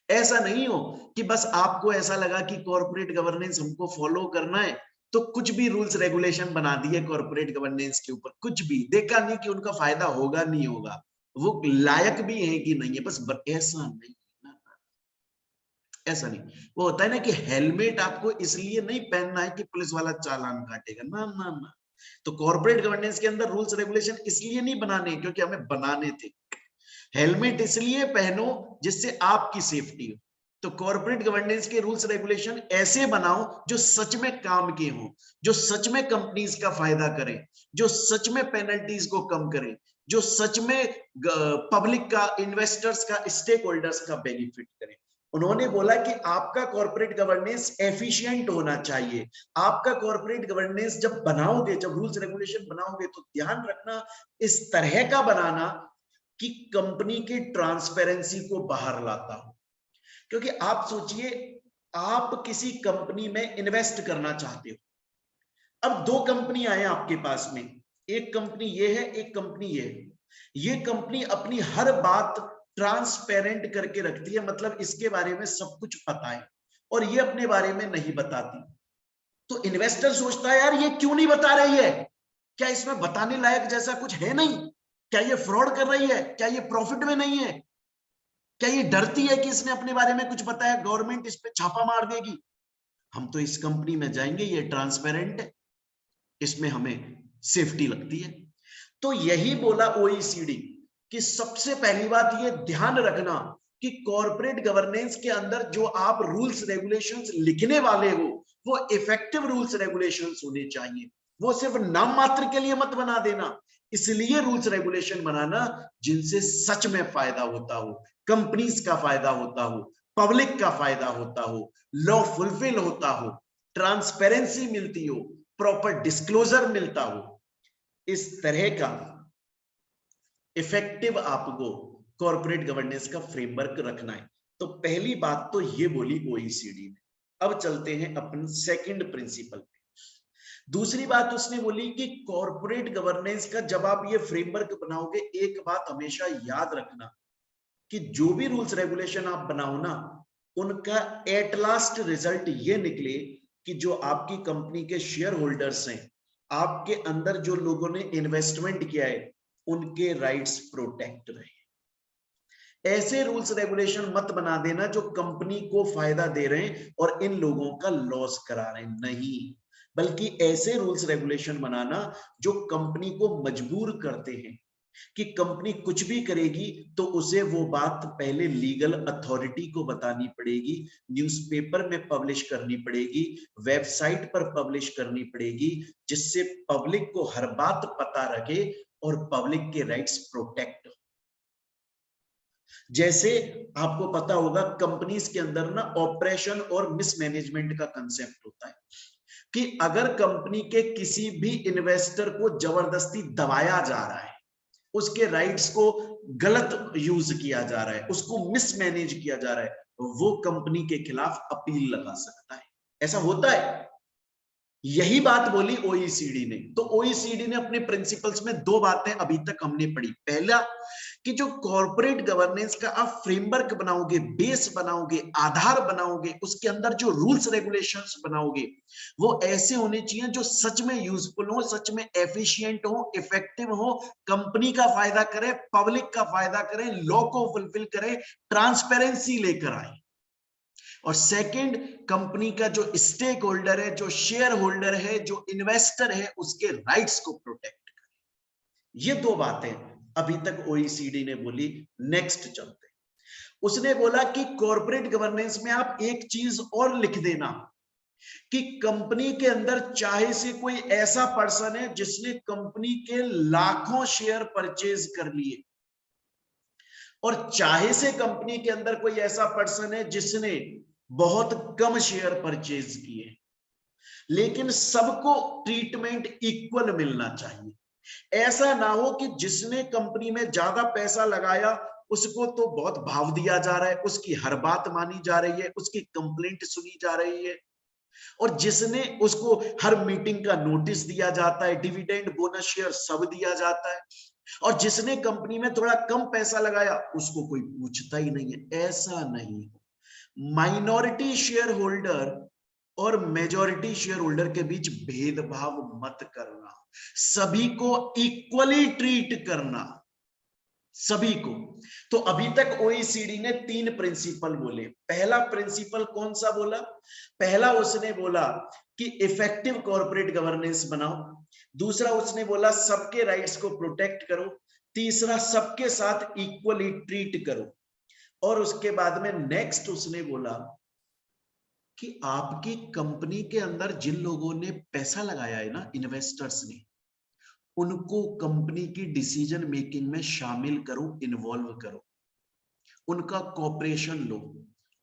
ऐसा नहीं हो कि बस आपको ऐसा लगा कि कॉर्पोरेट गवर्नेंस हमको फॉलो करना है, तो कुछ भी रूल्स रेगुलेशन बना दिए कॉर्पोरेट गवर्नेंस के ऊपर, कुछ भी देखा नहीं कि उनका फायदा होगा नहीं होगा, वो लायक भी है कि नहीं है, बस ऐसा नहीं, ऐसा नहीं। वो होता है ना कि हेलमेट आपको इसलिए नहीं पहनना है कि पुलिस वाला चालान काटेगा, ना ना ना। तो कॉर्पोरेट गवर्नेंस के अंदर रूल्स रेगुलेशन इसलिए नहीं बनाने क्योंकि हमें बनाने थे। हेलमेट इसलिए पहनो जिससे आपकी सेफ्टी हो। तो कॉर्पोरेट गवर्नेंस के रूल्स रेगुलेशन ऐसे बनाओ जो सच में काम के हों, जो सच में कंपनीज का फायदा करें, जो सच में पेनल्टीज को कम करें, जो सच में पब्लिक का, इन्वेस्टर्स का, स्टेक होल्डर्स का बेनिफिट करें। उन्होंने बोला कि आपका कॉर्पोरेट गवर्नेंस एफिशिएंट होना चाहिए। आपका कॉर्पोरेट गवर्नेंस जब बनाओगे, जब रूल्स रेगुलेशन बनाओगे, तो ध्यान रखना इस तरह का बनाना कि कंपनी की ट्रांसपेरेंसी को बाहर लाता हो। क्योंकि आप सोचिए, आप किसी कंपनी में इन्वेस्ट करना चाहते हो, अब 2 कंपनी आए आपके पास में, एक कंपनी ये है, एक कंपनी ये है। ये कंपनी अपनी हर बात ट्रांसपेरेंट करके रखती है, मतलब इसके बारे में सब कुछ पता है और ये अपने बारे में नहीं बताती। तो इन्वेस्टर सोचता है यार ये क्यों नहीं बता रही है, क्या इसमें बताने लायक जैसा कुछ है नहीं, क्या ये फ्रॉड कर रही है, क्या ये प्रॉफिट में नहीं है, क्या ये डरती है कि इसने अपने बारे में कुछ बताया गवर्नमेंट इस पे छापा मार देगी। हम तो इस कंपनी में जाएंगे, ये ट्रांसपेरेंट है, इसमें हमें सेफ्टी लगती है। तो यही बोला ओईसीडी कि सबसे पहली बात ये ध्यान रखना कि कॉर्पोरेट गवर्नेंस के अंदर जो आप रूल्स रेगुलेशंस लिखने वाले हो वो इफेक्टिव रूल्स रेगुलेशंस होने चाहिए, वो सिर्फ नाम मात्र के लिए मत बना देना। इसलिए रूल्स रेगुलेशन बनाना जिनसे सच में फायदा होता हो, कंपनीज का फायदा होता हो, पब्लिक का फायदा होता हो, लॉ फुलफिल होता हो, ट्रांसपेरेंसी मिलती हो, प्रॉपर डिस्क्लोजर मिलता हो, इस तरह का इफेक्टिव आपको कॉर्पोरेट गवर्नेंस का फ्रेमवर्क रखना है। तो पहली बात तो ये बोली ओईसीडी ने। अब चलते हैं अपन सेकंड प्रिंसिपल पे। दूसरी बात उसने बोली कि कॉर्पोरेट गवर्नेंस का जब आप ये फ्रेमवर्क बनाओगे, एक बात हमेशा याद रखना कि जो भी रूल्स रेगुलेशन आप बनाओ ना, उनका एट लास्ट रिजल्ट ये निकले कि जो आपकी कंपनी के शेयर होल्डर्स हैं, आपके अंदर जो लोगों ने इन्वेस्टमेंट किया है, उनके राइट्स प्रोटेक्ट रहे। ऐसे रूल्स रेगुलेशन मत बना देना जो कंपनी को फायदा दे रहे हैं और इन लोगों का लॉस करा रहे हैं, नहीं, बल्कि ऐसे रूल्स रेगुलेशन बनाना जो कंपनी को मजबूर करते हैं कि कंपनी कुछ भी करेगी तो उसे वो बात पहले लीगल अथॉरिटी को बतानी पड़ेगी, न्यूज़पेपर में पब्लिश करनी पड़ेगी, वेबसाइट पर पब्लिश करनी पड़ेगी, जिससे पब्लिक को हर बात पता रखे और पब्लिक के राइट्स प्रोटेक्ट हो। जैसे आपको पता होगा कंपनीज के अंदर ना ऑपरेशन और मिसमैनेजमेंट का कंसेप्ट होता है कि अगर कंपनी के किसी भी इन्वेस्टर को जबरदस्ती दबाया जा रहा है, उसके राइट्स को गलत यूज किया जा रहा है, उसको मिसमैनेज किया जा रहा है, वो कंपनी के खिलाफ अपील लगा सकता है। ऐसा होता है, यही बात बोली ओईसीडी ने। तो ओईसीडी ने अपने प्रिंसिपल्स में दो बातें अभी तक हमने पढ़ी। पहला कि जो कॉर्पोरेट गवर्नेंस का आप फ्रेमवर्क बनाओगे, बेस बनाओगे, आधार बनाओगे, उसके अंदर जो रूल्स रेगुलेशंस बनाओगे वो ऐसे होने चाहिए जो सच में यूजफुल हो, सच में एफिशिएंट हो, इफेक्टिव हो, कंपनी का फायदा करे, पब्लिक का फायदा करे, लॉ को फुलफिल करे, ट्रांसपेरेंसी लेकर आए। और सेकंड, कंपनी का जो स्टेक होल्डर है, जो शेयर होल्डर है, जो इन्वेस्टर है, उसके राइट्स को प्रोटेक्ट करे। ये दो बातें अभी तक ओईसीडी ने बोली। नेक्स्ट चलते, उसने बोला कि कॉर्पोरेट गवर्नेंस में आप एक चीज और लिख देना कि कंपनी के अंदर चाहे से कोई ऐसा पर्सन है जिसने कंपनी के लाखों शेयर परचेज कर लिए, और चाहे से कंपनी के अंदर कोई ऐसा पर्सन है जिसने बहुत कम शेयर परचेज किए, लेकिन सबको ट्रीटमेंट इक्वल मिलना चाहिए। ऐसा ना हो कि जिसने कंपनी में ज्यादा पैसा लगाया उसको तो बहुत भाव दिया जा रहा है, उसकी हर बात मानी जा रही है, उसकी कंप्लेंट सुनी जा रही है, और जिसने उसको हर मीटिंग का नोटिस दिया जाता है, डिविडेंड, बोनस, शेयर सब दिया जाता है, और जिसने कंपनी में थोड़ा कम पैसा लगाया उसको कोई पूछता ही नहीं है। ऐसा नहीं हो। माइनॉरिटी शेयर होल्डर और मेजॉरिटी शेयर होल्डर के बीच भेदभाव मत करना, सभी को इक्वली ट्रीट करना, सभी को। तो अभी तक ओईसीडी ने तीन प्रिंसिपल बोले। पहला प्रिंसिपल कौन सा बोला? पहला उसने बोला कि इफेक्टिव कॉर्पोरेट गवर्नेंस बनाओ। दूसरा उसने बोला सबके राइट्स को प्रोटेक्ट करो। तीसरा सबके साथ इक्वली ट्रीट करो। और उसके बाद में नेक्स्ट उसने बोला कि आपकी कंपनी के अंदर जिन लोगों ने पैसा लगाया है ना, इन्वेस्टर्स ने, उनको कंपनी की डिसीजन मेकिंग में शामिल करो, इन्वॉल्व करो, उनका कोऑपरेशन लो,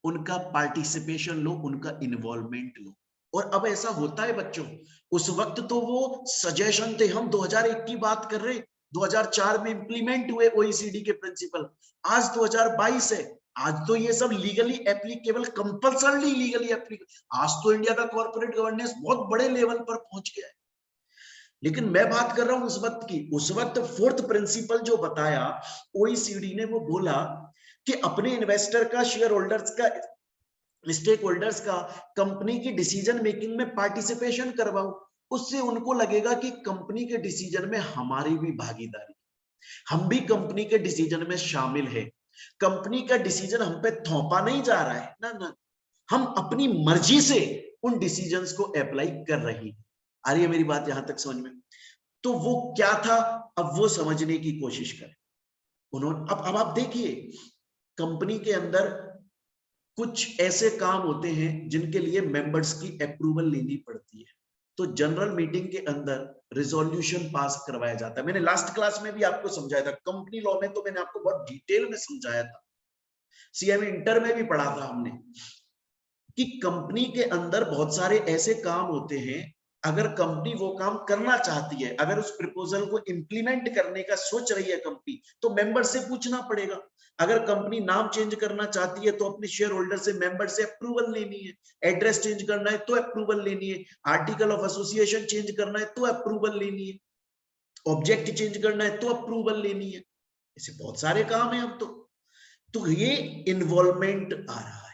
उनका पार्टिसिपेशन लो, उनका इन्वॉल्वमेंट लो। और अब ऐसा होता है बच्चों, उस वक्त तो वो सजेशन थे, हम 2001 की बात कर रहे, 2004 में इंप्लीमेंट हुए ओईसीडी के प्रिंसिपल, आज 2022 है, आज तो ये सब legally applicable, compulsorily legally applicable. आज तो इंडिया का कॉर्पोरेट गवर्नेंस बहुत बड़े लेवल पर पहुंच गया है। लेकिन मैं बात कर रहा हूं उस वक्त की। उस वक्त फोर्थ प्रिंसिपल जो बताया ओईसीडी ने, वो बोला कि अपने इन्वेस्टर का, शेयर होल्डर्स का, स्टेक होल्डर्स का कंपनी की डिसीजन मेकिंग में पार्टिसिपेशन करवाओ। उससे उनको लगेगा कि कंपनी के डिसीजन में हमारी भी भागीदारी, हम भी कंपनी के डिसीजन में शामिल है, कंपनी का डिसीजन हम पे थोपा नहीं जा रहा है ना ना, हम अपनी मर्जी से उन डिसीजंस को अप्लाई कर रही है। आ रही है मेरी बात यहां तक समझ में? तो वो क्या था, अब वो समझने की कोशिश करें। उन्होंने अब आप देखिए, कंपनी के अंदर कुछ ऐसे काम होते हैं जिनके लिए मेंबर्स की अप्रूवल लेनी पड़ती है। तो जनरल मीटिंग के अंदर रिजोल्यूशन पास करवाया जाता है। मैंने लास्ट क्लास में भी आपको समझाया था, कंपनी लॉ में तो मैंने आपको बहुत डिटेल में समझाया था, सीएमए इंटर में भी पढ़ा था हमने, कि कंपनी के अंदर बहुत सारे ऐसे काम होते हैं, अगर कंपनी वो काम करना चाहती है, अगर उस प्रपोजल को इंप्लीमेंट करने का सोच रही है कंपनी, तो मेंबर से पूछना पड़ेगा। अगर कंपनी नाम चेंज करना चाहती है तो अपने शेयर होल्डर से, मेंबर से अप्रूवल लेनी है। एड्रेस चेंज करना है तो अप्रूवल लेनी है। आर्टिकल ऑफ एसोसिएशन चेंज करना है तो अप्रूवल लेनी है। ऑब्जेक्ट चेंज करना है तो अप्रूवल लेनी है। ऐसे बहुत सारे काम है अब तो ये इन्वॉल्वमेंट आ रहा है।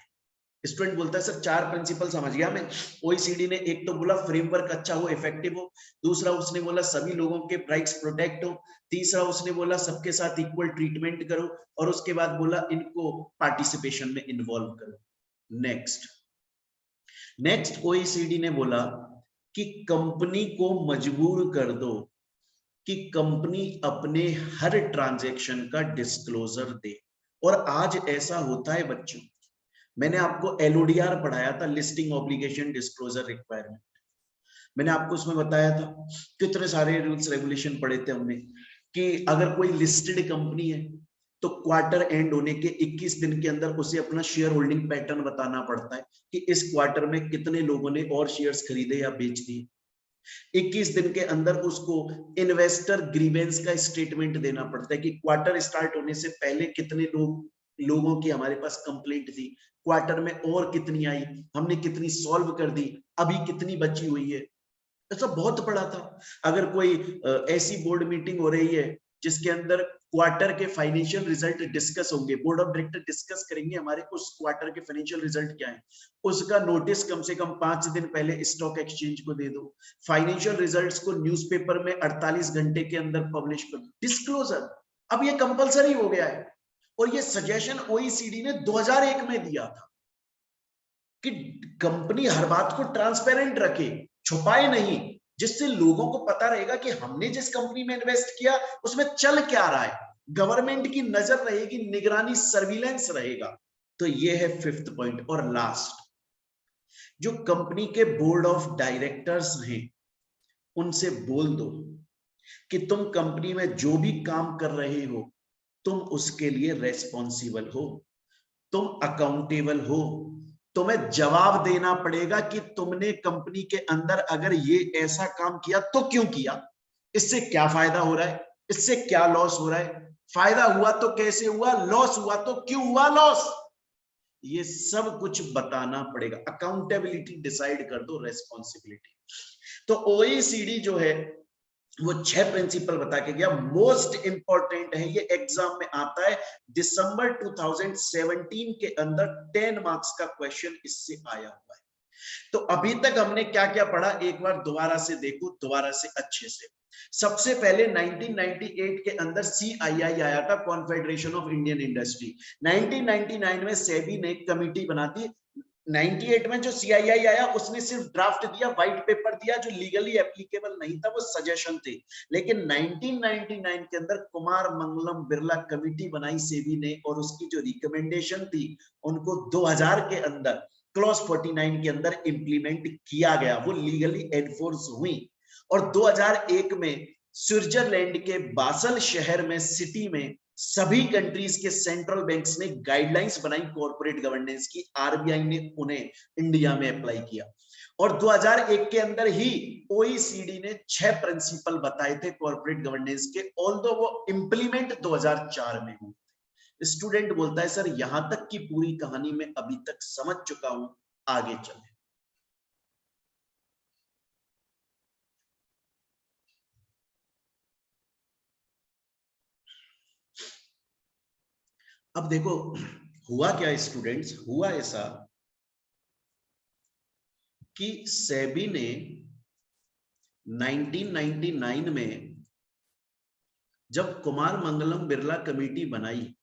स्टूडेंट बोलता है सर 4 प्रिंसिपल समझ गया मैं। ओईसीडी ने एक तो बोला फ्रेमवर्क अच्छा हो, इफेक्टिव हो, दूसरा उसने बोला सभी लोगों के राइट्स प्रोटेक्ट हो, तीसरा उसने बोला सबके साथ इक्वल ट्रीटमेंट करो, और उसके बाद बोला इनको पार्टिसिपेशन में इन्वॉल्व करो। नेक्स्ट ओईसीडी ने बोला कि कंपनी को मजबूर कर दो कि कंपनी अपने हर ट्रांजैक्शन का डिस्क्लोजर दे। और आज ऐसा होता है बच्चों, मैंने आपको एलओडीआर पढ़ाया था, लिस्टिंग ऑब्लिगेशन डिस्क्लोजर रिक्वायरमेंट। मैंने आपको उसमें बताया था कितने सारे रूल्स रेगुलेशन पढ़े थे हमने, कि अगर कोई लिस्टेड कंपनी है तो क्वार्टर एंड होने के 21 दिन के अंदर उसे अपना शेयर होल्डिंग पैटर्न बताना पड़ता है कि इस क्वार्टर में कितने लोगों ने और शेयर्स खरीदे या बेच दिए। 21 दिन के अंदर उसको इन्वेस्टर ग्रीवेंस का स्टेटमेंट देना पड़ता है कि क्वार्टर स्टार्ट होने से पहले कितने लोगों की हमारे पास कंप्लेंट थी, क्वार्टर में और कितनी आई, हमने कितनी सॉल्व कर दी, अभी कितनी बची हुई है। ऐसा बहुत पड़ा था। अगर कोई ऐसी बोर्ड मीटिंग हो रही है जिसके अंदर क्वार्टर के फाइनेंशियल रिजल्ट डिस्कस होंगे, बोर्ड ऑफ डायरेक्टर डिस्कस करेंगे हमारे उस क्वार्टर के फाइनेंशियल रिजल्ट क्या है, उसका नोटिस कम से कम 5 दिन पहले स्टॉक एक्सचेंज को दे दो, फाइनेंशियल रिजल्ट्स को न्यूज़पेपर में 48 घंटे के अंदर पब्लिश कर दो, डिस्क्लोजर। अब ये कंपलसरी हो गया है। और ये सजेशन ओईसीडी ने 2001 में दिया था कि कंपनी हर बात को ट्रांसपेरेंट रखे, छुपाए नहीं, जिससे लोगों को पता रहेगा कि हमने जिस कंपनी में इन्वेस्ट किया उसमें चल क्या रहा है, गवर्नमेंट की नजर रहेगी, निगरानी, सर्विलेंस रहेगा। तो ये है 5th पॉइंट। और लास्ट, जो कंपनी के बोर्ड ऑफ डायरेक्टर्स हैं उनसे बोल दो कि तुम कंपनी में जो भी काम कर रहे हो तुम उसके लिए रेस्पॉन्सिबल हो, तुम अकाउंटेबल हो, तुम्हें जवाब देना पड़ेगा कि तुमने कंपनी के अंदर अगर ये ऐसा काम किया तो क्यों किया, इससे क्या फायदा हो रहा है, इससे क्या लॉस हो रहा है, फायदा हुआ तो कैसे हुआ, लॉस हुआ तो क्यों हुआ लॉस, ये सब कुछ बताना पड़ेगा। अकाउंटेबिलिटी डिसाइड कर दो, रेस्पॉन्सिबिलिटी। तो ओईसीडी जो है वो 6 प्रिंसिपल बता के गया, मोस्ट इंपॉर्टेंट है, ये एग्जाम में आता है। दिसंबर 2017 के अंदर 10 मार्क्स का क्वेश्चन इससे आया हुआ है। तो अभी तक हमने क्या क्या पढ़ा, एक बार दोबारा से देखो, दोबारा से अच्छे से। सबसे पहले 1998 के अंदर सीआईआई आया था, कॉन्फेडरेशन ऑफ इंडियन इंडस्ट्री। 1999 में सेबी ने एक कमिटी बना दी। 98 में जो सीआईआई आया उसने सिर्फ ड्राफ्ट दिया, व्हाइट पेपर दिया, जो लीगली एप्लीकेबल नहीं था, वो सजेशन थे। लेकिन 1999 के अंदर कुमार मंगलम बिरला कमिटी बनाई सेबी ने, और उसकी जो रिकमेंडेशन थी उनको 2000 के अंदर क्लॉज 49 के अंदर इंप्लीमेंट किया गया, वो लीगली एनफोर्स हुई। और 2001 में स्विट्जरलैंड के बासल शहर में, सिटी में, सभी कंट्रीज के सेंट्रल बैंक्स ने गाइडलाइंस बनाई कॉर्पोरेट गवर्नेंस की, आरबीआई ने उन्हें इंडिया में अप्लाई किया। और 2001 के अंदर ही ओईसीडी ने 6 प्रिंसिपल बताए थे कॉर्पोरेट गवर्नेंस के, ऑल्दो वो इंप्लीमेंट 2004 में हुए। स्टूडेंट बोलता है सर यहां तक की पूरी कहानी मैं अभी तक समझ चुका हूं, आगे चले। अब देखो हुआ क्या स्टूडेंट्स, हुआ ऐसा कि सेबी ने 1999 में जब कुमार मंगलम बिरला कमेटी बनाई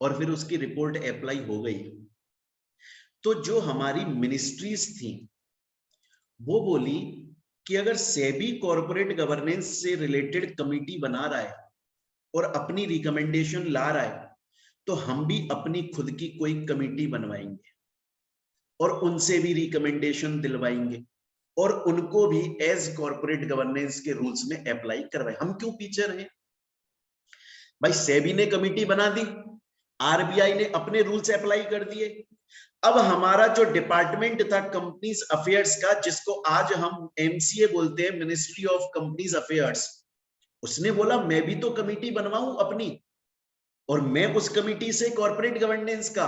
और फिर उसकी रिपोर्ट अप्लाई हो गई, तो जो हमारी मिनिस्ट्रीज थी वो बोली कि अगर सेबी कॉर्पोरेट गवर्नेंस से रिलेटेड कमेटी बना रहा है और अपनी रिकमेंडेशन ला रहा है, तो हम भी अपनी खुद की कोई कमेटी बनवाएंगे और उनसे भी रिकमेंडेशन दिलवाएंगे और उनको भी एज कॉर्पोरेट गवर्नेंस के रूल्स में अप्लाई करवाए। हम क्यों पीछे रहे भाई? सेबी ने कमेटी बना दी, आरबीआई ने अपने रूल्स अप्लाई कर दिए। अब हमारा जो डिपार्टमेंट था कंपनीज अफेयर्स का, जिसको आज हम एमसीए बोलते हैं, मिनिस्ट्री ऑफ कंपनीज अफेयर्स, उसने बोला मैं भी तो कमेटी बनवाऊं अपनी और मैं उस कमेटी से कॉर्पोरेट गवर्नेंस का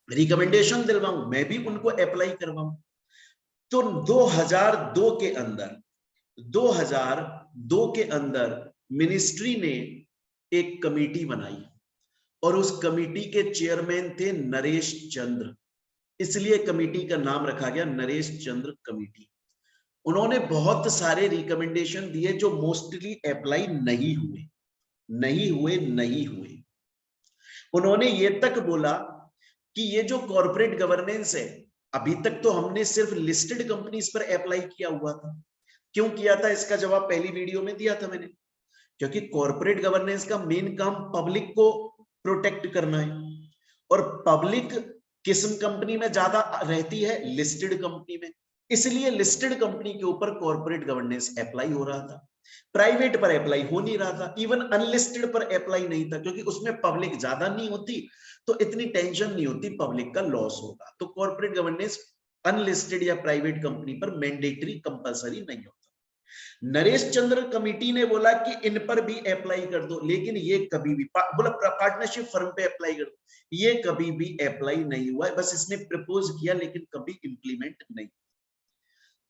रिकमेंडेशन दिलवाऊं, मैं भी उनको अप्लाई करवाऊं। तो 2002 के अंदर 2002 के अंदर मिनिस्ट्री ने एक कमेटी बनाई और उस कमेटी के चेयरमैन थे नरेश चंद्र, इसलिए कमेटी का नाम रखा गया नरेश चंद्र कमेटी। उन्होंने बहुत सारे रिकमेंडेशन दिए जो मोस्टली अप्लाई नहीं हुए। उन्होंने ये तक बोला कि ये जो कॉर्पोरेट गवर्नेंस है, अभी तक तो हमने सिर्फ लिस्टेड कंपनीज पर अप्लाई किया हुआ था। क्यों किया था इसका जवाब पहली वीडियो में दिया था मैंने, क्योंकि कॉर्पोरेट गवर्नेंस का मेन काम पब्लिक को प्रोटेक्ट करना है और पब्लिक किस कंपनी में ज्यादा रहती है? लिस्टेड कंपनी में। इसलिए लिस्टेड कंपनी के ऊपर कॉर्पोरेट गवर्नेंस अप्लाई हो रहा था, प्राइवेट पर अप्लाई हो नहीं रहा था, इवन अनलिस्टेड पर अप्लाई नहीं था, क्योंकि उसमें पब्लिक ज्यादा नहीं होती तो इतनी टेंशन नहीं होती पब्लिक का लॉस होगा। तो कॉर्पोरेट गवर्नेंस अनलिस्टेड या प्राइवेट कंपनी पर मैंडेटरी कंपलसरी नहीं होता। नरेश चंद्र कमेटी ने बोला कि इन पर भी अप्लाई कर दो, लेकिन ये कभी भी बोला पार्टनरशिप फर्म पे अप्लाई कर दो, ये कभी भी अप्लाई नहीं हुआ है। बस इसने प्रपोज किया लेकिन कभी इंप्लीमेंट नहीं।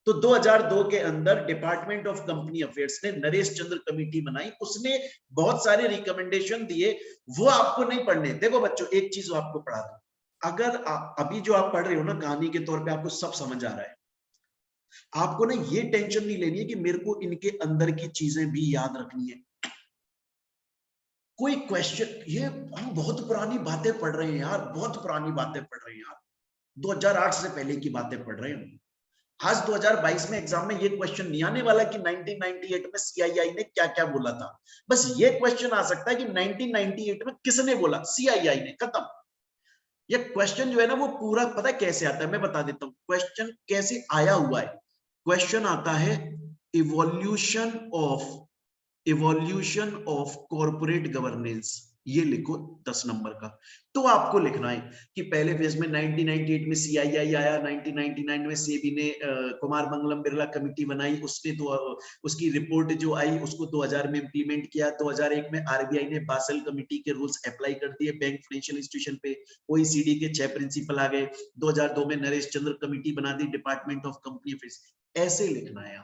तो 2002 के अंदर डिपार्टमेंट ऑफ कंपनी अफेयर्स ने नरेश चंद्र कमेटी बनाई, उसने बहुत सारे रिकमेंडेशन दिए, वो आपको नहीं पढ़ने। देखो बच्चों एक चीज आपको पढ़ा दो, अगर अभी जो आप पढ़ रहे हो ना कहानी के तौर पे आपको सब समझ आ रहा है, आपको ना ये टेंशन नहीं लेनी है कि मेरे को इनके अंदर की चीजें भी याद रखनी है। कोई क्वेश्चन, ये हम बहुत पुरानी बातें पढ़ रहे हैं यार, बहुत पुरानी बातें पढ़ रहे हैं यार, 2008 से पहले की बातें पढ़ रहे हैं। आज 2022 में एग्जाम में ये क्वेश्चन नहीं आने वाला कि 1998 में सीआईआई ने क्या क्या बोला था। बस ये क्वेश्चन आ सकता है कि 1998 में किसने बोला? सीआईआई ने, खत्म। ये क्वेश्चन जो है ना वो पूरा पता है कैसे आता है, मैं बता देता हूं क्वेश्चन कैसे आया हुआ है। क्वेश्चन आता है इवोल्यूशन ऑफ कॉर्पोरेट गवर्नेंस, ये लिखो 10 नंबर का। तो आपको लिखना है कि पहले फेज में 1998 में सीआईआई आया, 1999 में सेबी ने कुमार मंगलम बिरला कमेटी बनाई, उसने तो उसकी रिपोर्ट जो आई उसको 2000 में इंप्लीमेंट किया, 2001 में आरबीआई ने बासेल कमेटी के रूल्स अप्लाई कर दिए बैंक फाइनेंशियल इंस्टीट्यूशन पे, ओईसीडी के 6 प्रिंसिपल आ गए, 2002 में नरेश चंद्र कमेटी बना the department of company affairs. ऐसे लिखना है,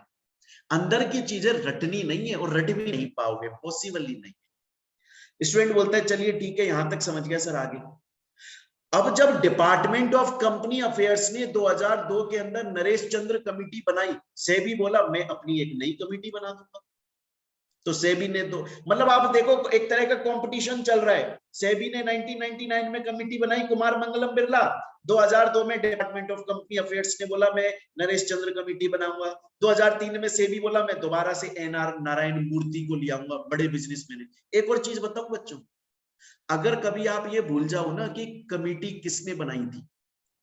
अंदर की चीजें रटनी नहीं है और रट भी नहीं पाओगे, पॉसिबल ही नहीं। स्टूडेंट बोलता है चलिए ठीक है यहां तक समझ गया सर, आगे। अब जब डिपार्टमेंट ऑफ कंपनी अफेयर्स ने 2002 के अंदर नरेश चंद्र कमेटी बनाई, सेबी बोला मैं अपनी एक नई कमेटी बना दूंगा। तो सेबी ने तो मतलब आप देखो एक तरह का कंपटीशन चल रहा है। सेबी ने 1999 में कमेटी बनाई कुमार मंगलम बिरला, 2002 में डिपार्टमेंट ऑफ कंपनी अफेयर्स ने बोला मैं नरेश चंद्र कमेटी बनाऊंगा, 2003 में सेबी बोला मैं दोबारा से एनआर नारायण मूर्ति को ले आऊंगा, बड़े बिजनेसमैन है। एक और चीज बताऊं बच्चों, अगर कभी आप ये भूल जाओ ना कि कमेटी किसने बनाई थी,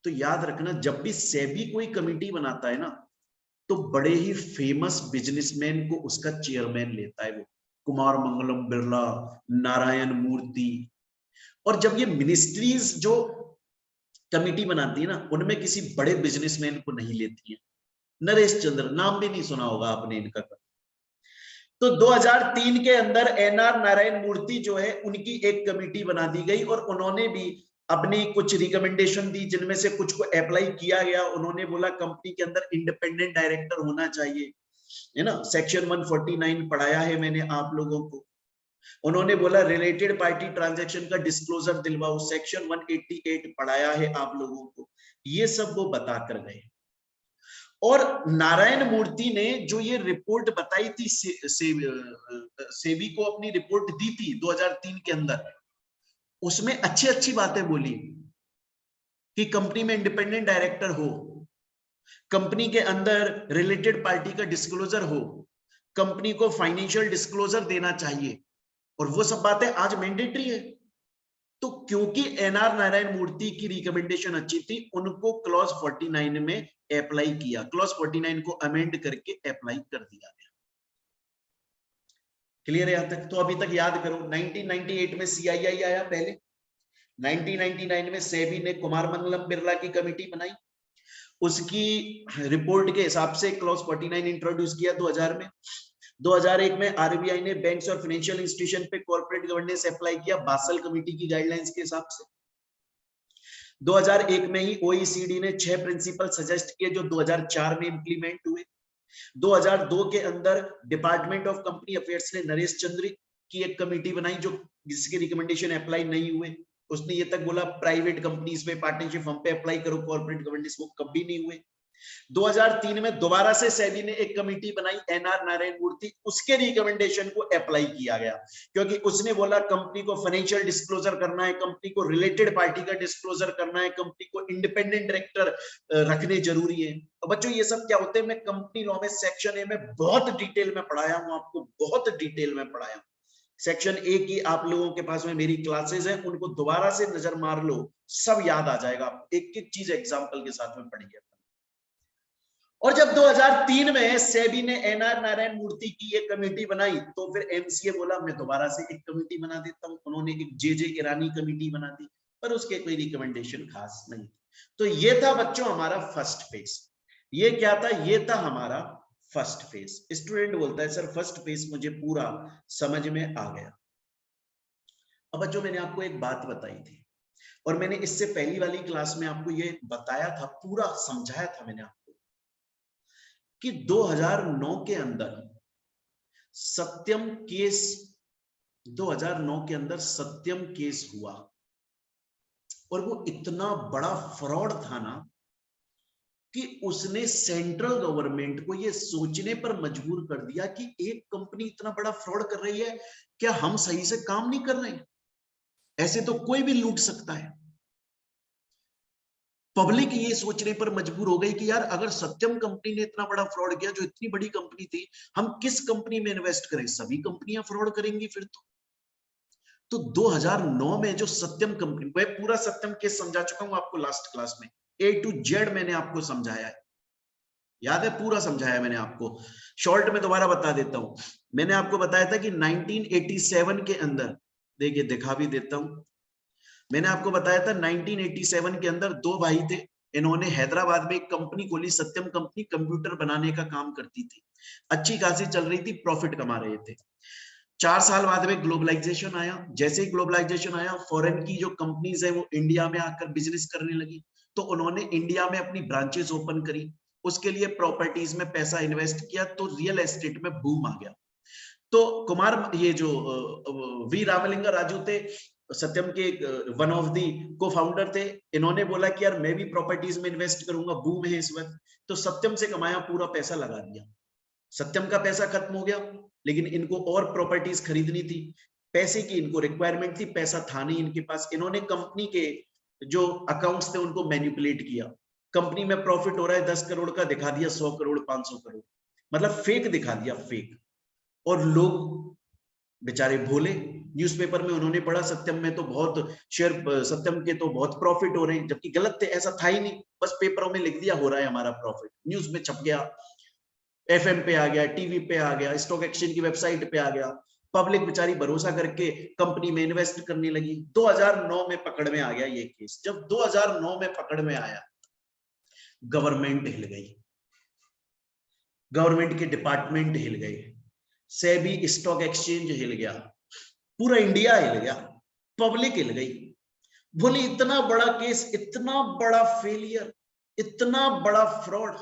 तो याद रखना जब भी सेबी कोई कमेटी बनाता है ना तो बड़े ही फेमस बिजनेसमैन को उसका चेयरमैन लेता है, वो कुमार मंगलम बिरला, नारायण मूर्ति। और जब ये मिनिस्ट्रीज जो कमेटी बनाती है ना उनमें किसी बड़े बिजनेसमैन को नहीं लेती है। नरेश चंद्र नाम भी नहीं सुना होगा आपने इनका। तो 2003 के अंदर एनआर नारायण मूर्ति जो है उनकी एक कमेटी बना दी गई और उन्होंने भी अपनी कुछ रिकमेंडेशन दी, जिनमें से कुछ को अप्लाई किया गया। उन्होंने बोला कंपनी के अंदर इंडिपेंडेंट डायरेक्टर होना चाहिए, है ना, सेक्शन 149 पढ़ाया है मैंने आप लोगों को। उन्होंने बोला रिलेटेड पार्टी ट्रांजैक्शन का डिस्क्लोजर दिलवाओ, सेक्शन 188 पढ़ाया है आप लोगों को, ये सब वो बता कर गए। और नारायण मूर्ति ने जो ये रिपोर्ट बताई थी, सेबी को अपनी रिपोर्ट दी थी 2003 के अंदर, उसमें अच्छी अच्छी बातें बोली कि कंपनी में इंडिपेंडेंट डायरेक्टर हो, कंपनी के अंदर रिलेटेड पार्टी का डिस्क्लोजर हो, कंपनी को फाइनेंशियल डिस्क्लोजर देना चाहिए, और वो सब बातें आज मैंडेटरी है। तो क्योंकि एनआर नारायण मूर्ति की रिकमेंडेशन अच्छी थी, उनको क्लॉज 49 में अप्लाई किया, क्लॉज 49 को अमेंड करके अप्लाई कर दिया गया। क्लियर है यहां तक? तो अभी तक याद करो, 1998 में सीआईआई आया पहले, 1999 में सेबी ने कुमार मंगलम बिरला की कमेटी बनाई, उसकी रिपोर्ट के हिसाब से क्लॉज 49 इंट्रोड्यूस किया 2000 में। 2001 में आरबीआई ने बैंक्स और फाइनेंशियल इंस्टीट्यूशन पे कॉर्पोरेट गवर्नेंस अप्लाई किया बासल कमेटी की गाइडलाइंस के हिसाब से। 2001 में ही ओईसीडी ने 6 प्रिंसिपल सजेस्ट किए जो 2004 में इंप्लीमेंट हुए। 2002 के अंदर डिपार्टमेंट ऑफ कंपनी अफेयर्स ने नरेश चंद्र की एक कमेटी बनाई जो जिसके रिकमेंडेशन अप्लाई नहीं हुए। उसने ये तक बोला प्राइवेट कंपनीज में पार्टनरशिप फर्म पे अप्लाई करो कॉर्पोरेट गवर्नेंस, वो कभी नहीं हुए। 2003 में दोबारा से सेबी ने एक कमेटी बनाई एनआर नारायण मूर्ति, उसके रिकमेंडेशन को अप्लाई किया गया, क्योंकि उसने बोला कंपनी को फाइनेंशियल डिस्क्लोजर करना है, कंपनी को रिलेटेड पार्टी का डिस्क्लोजर करना है, कंपनी को इंडिपेंडेंट डायरेक्टर रखने जरूरी है। तो बच्चों ये सब क्या होते हैं, मैं कंपनी लॉ में सेक्शन ए में बहुत डिटेल में पढ़ाया हूं, आपको बहुत डिटेल में पढ़ाया हूं। सेक्शन ए की आप लोगों के पास में मेरी क्लासेस हैं, उनको दोबारा से नजर मार लो, सब याद आ जाएगा, एक एक चीज एग्जांपल के साथ में पढ़िए। और जब 2003 में सेबी ने एनआर नारायण मूर्ति की एक कमेटी बनाई, तो फिर एमसीए बोला मैं दोबारा से एक कमेटी बना देता हूं। उन्होंने एक जेजे ईरानी कमेटी बना दी, पर उसके कोई रिकमेंडेशन खास नहीं। तो ये था बच्चों हमारा फर्स्ट फेज। ये क्या था? ये था हमारा फर्स्ट फेज। स्टूडेंट बोलता है सर फर्स्ट फेज मुझे पूरा समझ में आ गया। अब बच्चों मैंने आपको एक बात बताई थी, और मैंने इससे पहली वाली क्लास में आपको ये बताया था, पूरा समझाया था मैंने आपको कि 2009 के अंदर सत्यम केस, 2009 के अंदर सत्यम केस हुआ, और वो इतना बड़ा फ्रॉड था ना कि उसने सेंट्रल गवर्नमेंट को ये सोचने पर मजबूर कर दिया कि एक कंपनी इतना बड़ा फ्रॉड कर रही है, क्या हम सही से काम नहीं कर रहे? ऐसे तो कोई भी लूट सकता है। पब्लिक ये सोचने पर मजबूर हो गई कि यार अगर सत्यम कंपनी ने इतना बड़ा फ्रॉड किया, जो इतनी बड़ी कंपनी थी, हम किस कंपनी में इन्वेस्ट करें? सभी कंपनियां फ्रॉड करेंगी फिर तो 2009 में जो सत्यम कंपनी, मैं पूरा सत्यम केस समझा चुका हूं आपको लास्ट क्लास में, ए टू जेड मैंने आपको समझाया है, याद है? पूरा समझाया मैंने आपको। शॉर्ट में दोबारा बता देता हूं। मैंने आपको बताया था कि 1987 के अंदर, देखिए दिखा भी देता हूं, मैंने आपको बताया था 1987 के अंदर दो भाई थे, इन्होंने हैदराबाद में एक कंपनी खोली, सत्यम कंपनी, कंप्यूटर बनाने का काम करती थी, अच्छी खासी चल रही थी, प्रॉफिट कमा रहे थे। 4 साल बाद में ग्लोबलाइजेशन आया। जैसे ही ग्लोबलाइजेशन आया, फॉरेन की जो कंपनीज है वो इंडिया में आकर बिजनेस करने लगी, तो उन्होंने इंडिया में अपनी ब्रांचेस ओपन करी, उसके लिए प्रॉपर्टीज में पैसा इन्वेस्ट किया, तो रियल एस्टेट में बूम आ गया। तो कुमार, ये जो वी रामलिंगा राजू थे, सत्यम के वन ऑफ दी को फाउंडर थे, इन्होंने बोला कि यार मैं भी प्रॉपर्टीज में इन्वेस्ट करूंगा, बूम है इस वक्त, तो सत्यम से कमाया पूरा पैसा लगा दिया। सत्यम का पैसा खत्म हो गया, लेकिन इनको और प्रॉपर्टीज खरीदनी थी, पैसे की इनको रिक्वायरमेंट थी, पैसा था नहीं इनके पास। इन्होंने कंपनी के जो अकाउंट्स थे उनको मैनिपुलेट किया, कंपनी में प्रॉफिट हो रहा है 10 करोड़ का, दिखा दिया 100 करोड़ 500 करोड़, मतलब फेक दिखा दिया, फेक। और लोग बेचारे भोले, न्यूज़पेपर में उन्होंने पढ़ा सत्यम में तो बहुत शेयर, सत्यम के तो बहुत प्रॉफिट हो रहे हैं, जबकि गलत थे, ऐसा था ही नहीं, बस पेपरों में लिख दिया हो रहा है हमारा प्रॉफिट, न्यूज में छप गया, एफएम पे आ गया, टीवी पे आ गया, स्टॉक एक्सचेंज की वेबसाइट पे आ गया, पब्लिक बेचारी भरोसा करके कंपनी में इन्वेस्ट करने लगी। 2009 में पकड़ में आ गया ये केस। जब 2009 में पकड़ में आया, गवर्नमेंट हिल गई, गवर्नमेंट के डिपार्टमेंट हिल गए, सेबी स्टॉक एक्सचेंज हिल गया, पूरा इंडिया हिल गया, पब्लिक हिल गई, बोली इतना बड़ा केस, इतना बड़ा फेलियर, इतना बड़ा फ्रॉड।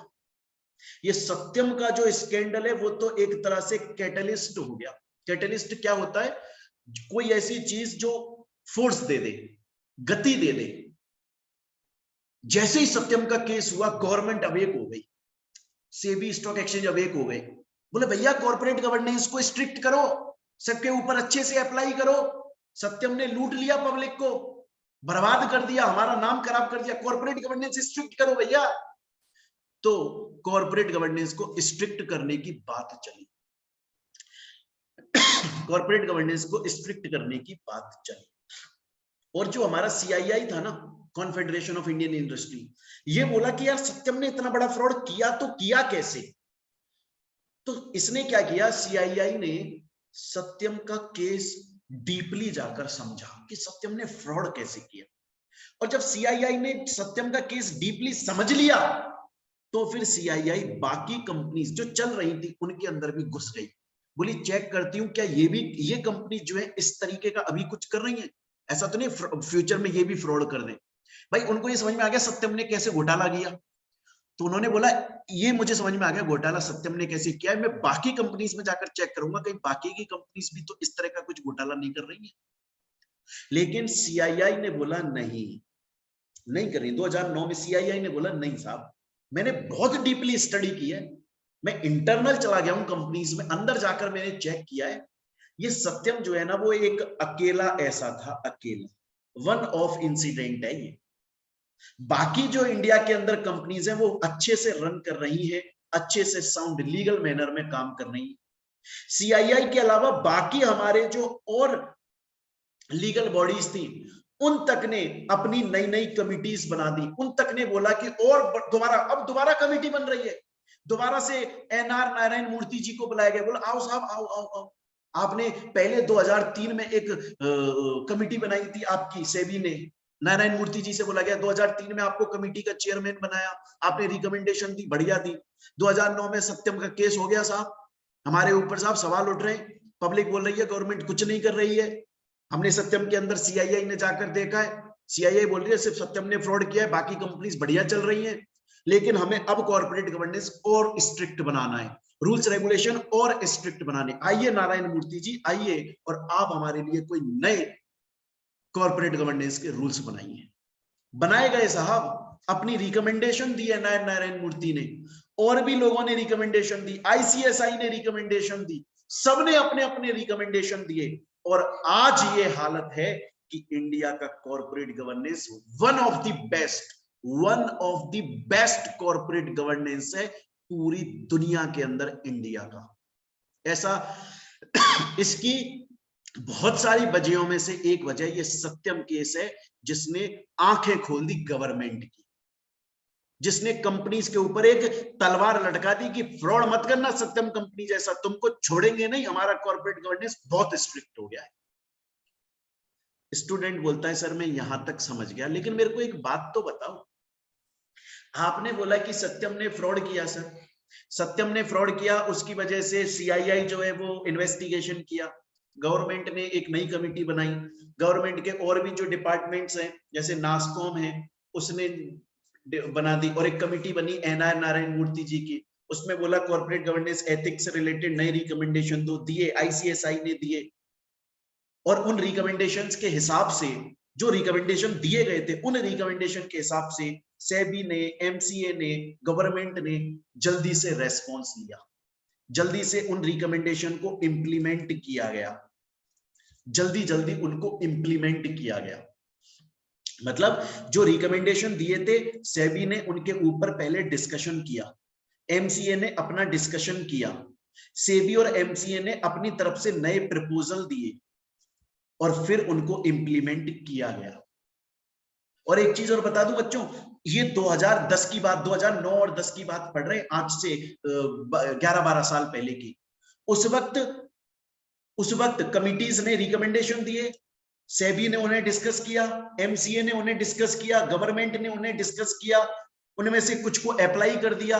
ये सत्यम का जो स्कैंडल है वो तो एक तरह से कैटलिस्ट हो गया। कैटलिस्ट क्या होता है? कोई ऐसी चीज जो फोर्स दे दे, गति दे दे। जैसे ही सत्यम का केस हुआ, गवर्नमेंट अवेक हो गई, सेबी स्टॉक एक्सचेंज अवेक हो गए, बोले भैया कॉर्पोरेट गवर्नेंस को स्ट्रिक्ट करो, सबके ऊपर अच्छे से अप्लाई करो। सत्यम ने लूट लिया, पब्लिक को बर्बाद कर दिया, हमारा नाम खराब कर दिया, कॉर्पोरेट गवर्नेंस स्ट्रिक्ट करो भैया। तो कॉर्पोरेट गवर्नेंस को स्ट्रिक्ट करने की बात चली, कॉर्पोरेट गवर्नेंस को स्ट्रिक्ट करने की बात चली। और जो हमारा CII था ना, कॉन्फेडरेशन ऑफ इंडियन इंडस्ट्री, ये बोला कि यार सत्यम ने इतना बड़ा फ्रॉड किया तो किया कैसे। तो इसने क्या किया, CII ने सत्यम का केस डीपली जाकर समझा कि सत्यम ने फ्रॉड कैसे किया। और जब CII ने सत्यम का केस डीपली समझ लिया, तो फिर CII बाकी कंपनीज जो चल रही थी उनके अंदर भी घुस गई, बोली चेक करती हूँ क्या ये कंपनी जो है इस तरीके का अभी कुछ कर रही है, ऐसा तो नहीं फ्यूचर में ये भी फ्रॉड कर दे। भाई उनको ये समझ में आ गया सत्यम ने कैसे घोटाला किया, तो उन्होंने बोला ये मुझे समझ में आ गया घोटाला सत्यम ने कैसे किया है, मैं बाकी कंपनीज में जाकर चेक करूंगा कहीं बाकी की कंपनीज भी तो इस तरह का कुछ घोटाला नहीं कर रही है। लेकिन CII ने बोला नहीं कर रही। 2009 में CII ने बोला नहीं साहब, मैंने बहुत डीपली स्टडी की है, मैं इंटरनल चला गया हूं कंपनीज में, अंदर जाकर मैंने चेक किया है, ये सत्यम जो है ना वो एक अकेला ऐसा था, अकेला वन ऑफ इंसिडेंट है ये। बाकी जो इंडिया के अंदर कंपनीज हैं वो अच्छे से रन कर रही है, अच्छे से साउंड लीगल मैनर में काम कर रही है। CII के अलावा बाकी हमारे जो और लीगल बॉडीज थी उन तक ने अपनी नई नई कमिटीज बना दी, उन तक ने बोला कि और दोबारा कमेटी बन रही है, दोबारा से NR नारायण मूर्ति जी को बुलाया गया, बोला आओ साहब आओ आओ आओ। आपने पहले 2003 में एक कमेटी बनाई थी आपकी सेबी ने, नारायण मूर्ति जी से बोला गया, 2003 में आपको कमेटी का चेयरमैन बनाया, आपने रिकमेंडेशन दी, बढ़िया दी। 2009 में सत्यम का केस हो गया साहब, हमारे ऊपर साहब सवाल उठ रहे हैं, पब्लिक बोल रही है गवर्नमेंट कुछ नहीं कर रही है। हमने सत्यम के अंदर CII ने जाकर देखा है, CII बोल रही है सिर्फ सत्यम ने फ्रॉड किया है, बाकी कंपनीज बढ़िया चल रही हैं। लेकिन हमें अब कॉर्पोरेट गवर्नेंस और स्ट्रिक्ट बनाना है, रूल्स रेगुलेशन और स्ट्रिक्ट बनाने। आइए नारायण मूर्ति जी आइए और आप हमारे लिए कोई नए कॉर्पोरेट गवर्नेंस के रूल्स बनाइए। बनाए गए साहब, अपनी रिकमेंडेशन दी है नारायण मूर्ति ने, और भी लोगों ने रिकमेंडेशन दी, ICSI ने रिकमेंडेशन दी, सबने अपने अपने रिकमेंडेशन दिए, और आज ये हालत है कि इंडिया का corporate governance one of the best corporate governance है पूरी दुनिया के अंदर इंडिया का। ऐसा इसकी बहुत सारी वजहों में से एक वजह ये सत्यम केस है, जिसने आंखें खोल दी गवर्नमेंट की, जिसने कंपनीज के ऊपर एक तलवार लटका दी कि फ्रॉड मत करना, सत्यम कंपनी जैसा तुमको छोड़ेंगे नहीं, हमारा कॉर्पोरेट गवर्नेंस बहुत स्ट्रिक्ट हो गया है। स्टूडेंट बोलता है सर मैं यहां तक समझ गया, लेकिन मेरे को एक बात तो बताओ, आपने बोला कि सत्यम ने फ्रॉड किया, सर सत्यम ने फ्रॉड किया, उसकी वजह से CII जो है वो इन्वेस्टिगेशन किया, गवर्नमेंट ने एक नई कमेटी बनाई, गवर्नमेंट के और भी जो डिपार्टमेंट्स हैं जैसे नास्कॉम है उसने बना दी, और एक कमेटी बनी NR नारायण मूर्ति जी की, उसमें बोला कॉर्पोरेट गवर्नेंस एथिक्स से रिलेटेड नए रिकमेंडेशन तो दिए, ICSI ने दिए, और उन रिकमेंडेशंस के हिसाब से जो रिकमेंडेशन दिए गए थे उन रिकमेंडेशन के हिसाब से सेबी ने, MCA ने, गवर्नमेंट ने जल्दी से रेस्पॉन्स लिया, जल्दी से उन रिकमेंडेशन को इंप्लीमेंट किया गया, जल्दी उनको इंप्लीमेंट किया गया। मतलब जो रिकमेंडेशन दिए थे सेबी ने उनके ऊपर पहले डिस्कशन किया, MCA ने अपना डिस्कशन किया, सेबी और MCA ने अपनी तरफ से नए प्रपोजल दिए और फिर उनको इंप्लीमेंट किया गया। और एक चीज और बता दूं बच्चों, ये 2010 की बात, 2009 और 10 की बात पढ़ रहे हैं, आज से 11-12 साल पहले की। उस वक्त कमिटीज ने रिकमेंडेशन दिए, सेबी ने उन्हें डिस्कस किया, MCA ने उन्हें डिस्कस किया, गवर्नमेंट ने उन्हें डिस्कस किया, उनमें से कुछ को अप्लाई कर दिया।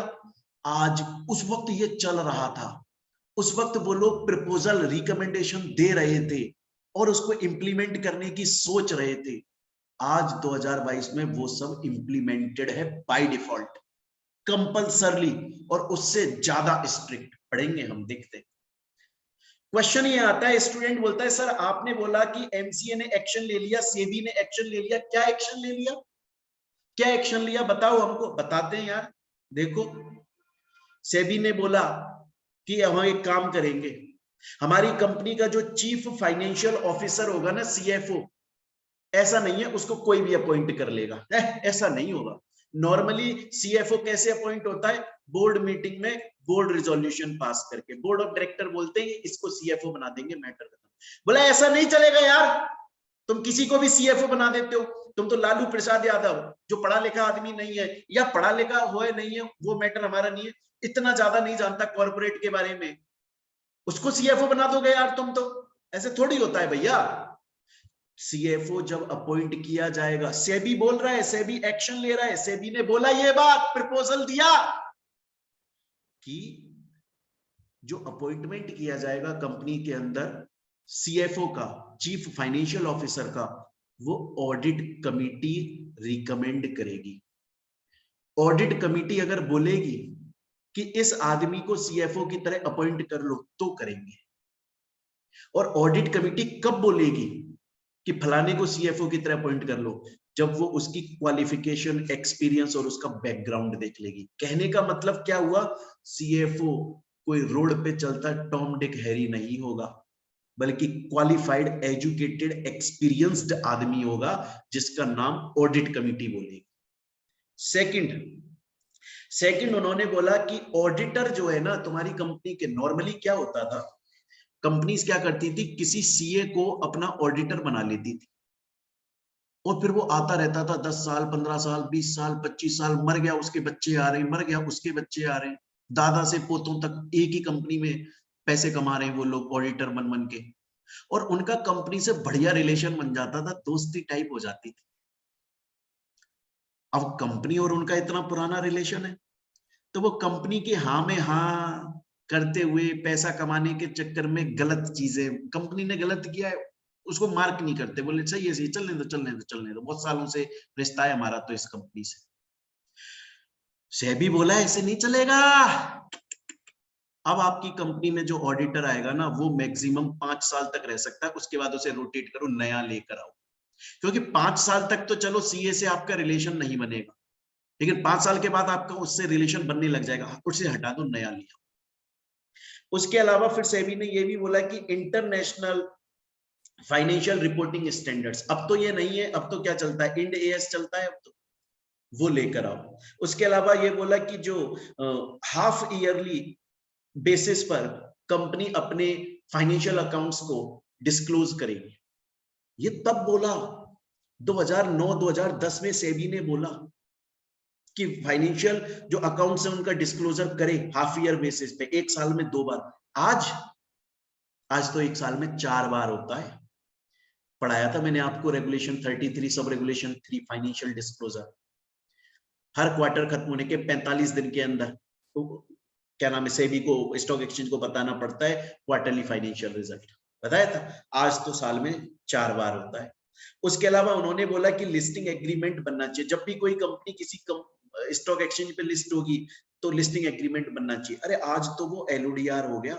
आज उस वक्त ये चल रहा था, उस वक्त वो लोग प्रपोजल रिकमेंडेशन दे रहे थे और उसको इंप्लीमेंट करने की सोच रहे थे। आज 2022 में वो सब इंप्लीमेंटेड है बाय डिफॉल्ट, कंपल्सरली, और उससे ज्यादा स्ट्रिक्ट पढ़ेंगे हम, देखते हैं। क्वेश्चन ये आता है, स्टूडेंट बोलता है सर आपने बोला कि एमसीए ने एक्शन ले लिया, सेबी ने एक्शन ले लिया, क्या एक्शन ले लिया, क्या एक्शन लिया बताओ हमको। बताते हैं यार, देखो सेबी ने बोला कि हम एक काम करेंगे, हमारी कंपनी का जो चीफ फाइनेंशियल ऑफिसर होगा ना, सीएफओ, ऐसा नहीं है उसको कोई भी अपॉइंट कर लेगा, ऐसा नहीं होगा। नॉर्मली सीएफओ कैसे अपॉइंट होता है, बोर्ड मीटिंग में बोर्ड रिजोल्यूशन पास करके बोर्ड ऑफ डायरेक्टर बोलते हैं इसको सीएफओ बना देंगे, मैटर खत्म। बोला ऐसा नहीं चलेगा यार, तुम किसी को भी सीएफओ बना देते हो, तुम तो लालू प्रसाद यादव जो पढ़ा लिखा आदमी नहीं है, या पढ़ा लिखा हो है नहीं है वो मैटर हमारा नहीं है, इतना ज्यादा नहीं जानता कॉर्पोरेट के बारे में, उसको सीएफओ बना दोगे यार तुम, तो ऐसे थोड़ी होता है भैया। सीएफओ जब अपॉइंट किया जाएगा, सेबी बोल रहा है, सेबी एक्शन ले रहा है, सेबी ने बोला ये बात, प्रपोजल दिया कि जो अपॉइंटमेंट किया जाएगा कंपनी के अंदर सीएफओ का, चीफ फाइनेंशियल ऑफिसर का, वो ऑडिट कमिटी रिकमेंड करेगी। ऑडिट कमिटी अगर बोलेगी कि इस आदमी को सीएफओ की तरह अपॉइंट कर लो तो करेंगे। और ऑडिट कमिटी कब बोलेगी कि फलाने को सीएफओ की तरह अपॉइंट कर लो, जब वो उसकी क्वालिफिकेशन, एक्सपीरियंस और उसका बैकग्राउंड देख लेगी। कहने का मतलब क्या हुआ, सीएफओ कोई रोड पे चलता टॉम डिक हैरी नहीं होगा, बल्कि क्वालिफाइड, एजुकेटेड, एक्सपीरियंस्ड आदमी होगा जिसका नाम ऑडिट कमिटी बोलेगी। सेकंड उन्होंने बोला कि ऑडिटर जो है ना तुम्हारी कंपनी के, नॉर्मली क्या होता था, कंपनीज क्या करती थी, किसी सीए को अपना ऑडिटर बना लेती थी और फिर वो आता रहता था 10 साल, 15 साल, 20 साल, 25 साल, मर गया उसके बच्चे आ रहे हैं, मर गया उसके बच्चे आ रहे हैं, दादा से पोतों तक एक ही कंपनी में पैसे कमा रहे हैं वो लोग ऑडिटर बन बन के, और उनका कंपनी से बढ़िया रिलेशन बन जाता था, दोस्ती टाइप हो जाती थी। अब कंपनी और उनका इतना पुराना रिलेशन है, तो वो कंपनी के हाँ में हाँ करते हुए पैसा कमाने के चक्कर में गलत चीजें, कंपनी ने गलत किया है उसको मार्क नहीं करते, बोले सही है, सही, चलने दो चलने दो चलने दो, बहुत सालों से रिश्ता है हमारा तो इस कंपनी से। सेबी बोला ऐसे नहीं चलेगा, अब आपकी कंपनी में जो ऑडिटर आएगा ना वो मैक्सिमम 5 साल तक रह सकता है, उसके बाद उसे रोटेट करो, नया लेकर आओ। क्योंकि 5 साल तक तो चलो सीए से आपका रिलेशन नहीं बनेगा, लेकिन 5 साल के बाद आपका उससे रिलेशन बनने लग जाएगा, उसे हटा दो, नया लिया। उसके अलावा फिर सेबी ने ये भी बोला कि इंटरनेशनल फाइनेंशियल रिपोर्टिंग स्टैंडर्ड्स, अब तो ये नहीं है, अब तो क्या चलता है, इंड एएस चलता है, अब तो वो लेकर आओ। उसके अलावा ये बोला कि जो हाफ ईयरली बेसिस पर कंपनी अपने फाइनेंशियल अकाउंट्स को डिस्क्लोज करेगी। ये तब बोला 2009-2010 में सेबी ने बोला कि फाइनेंशियल जो अकाउंट्स है उनका डिस्क्लोजर करे हाफ ईयर बेसिस पे, एक साल में 2 बार। आज तो एक साल में 4 बार होता है। पढ़ाया था मैंने आपको रेगुलेशन 33 सब रेगुलेशन 3 फाइनेंशियल डिस्क्लोजर, हर क्वार्टर खत्म होने के 45 दिन के अंदर तो क्या नाम है, सेबी को, स्टॉक एक्सचेंज को बताना पड़ता है क्वार्टरली फाइनेंशियल रिजल्ट, बताया था। आज तो साल में 4 बार होता है। उसके अलावा उन्होंने बोला कि लिस्टिंग एग्रीमेंट बनना चाहिए, जब भी कोई कंपनी किसी स्टॉक एक्सचेंज पे लिस्ट होगी तो लिस्टिंग एग्रीमेंट बनना चाहिए। अरे आज तो वो एलओडीआर हो गया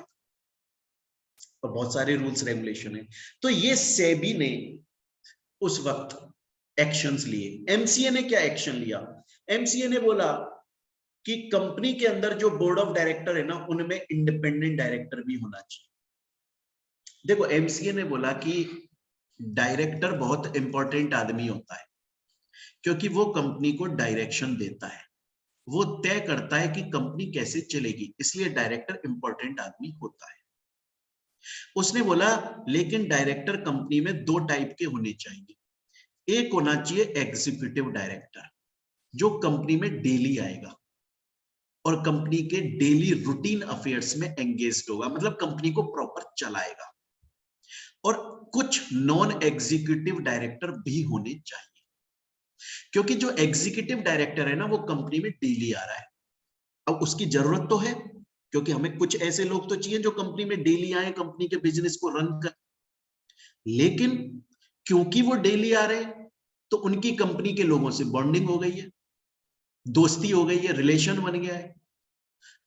और बहुत सारे रूल्स रेगुलेशन है। तो ये सेबी ने उस वक्त एक्शंस लिए। एमसीए ने क्या एक्शन लिया, एमसीए ने बोला कि कंपनी के अंदर जो बोर्ड ऑफ डायरेक्टर है ना उनमें इंडिपेंडेंट डायरेक्टर भी होना चाहिए। देखो एमसीए ने बोला कि डायरेक्टर बहुत इंपॉर्टेंट आदमी होता है, क्योंकि वो कंपनी को डायरेक्शन देता है, वो तय करता है कि कंपनी कैसे चलेगी, इसलिए डायरेक्टर इंपॉर्टेंट आदमी होता है। उसने बोला लेकिन डायरेक्टर कंपनी में 2 टाइप के होने चाहिए। एक होना चाहिए एग्जीक्यूटिव डायरेक्टर, जो कंपनी में डेली आएगा और कंपनी के डेली रूटीन अफेयर्स में एंगेज्ड होगा, मतलब कंपनी को प्रॉपर चलाएगा। और कुछ नॉन एग्जीक्यूटिव डायरेक्टर भी होने चाहिए, क्योंकि जो एग्जीक्यूटिव डायरेक्टर है ना वो कंपनी में डेली आ रहा है। अब उसकी जरूरत तो है, क्योंकि हमें कुछ ऐसे लोग तो चाहिए जो कंपनी में डेली आए, कंपनी के बिजनेस को रन कर। लेकिन क्योंकि वो डेली आ रहे हैं तो उनकी कंपनी के लोगों से बॉन्डिंग हो गई है, दोस्ती हो गई है, रिलेशन बन गया है।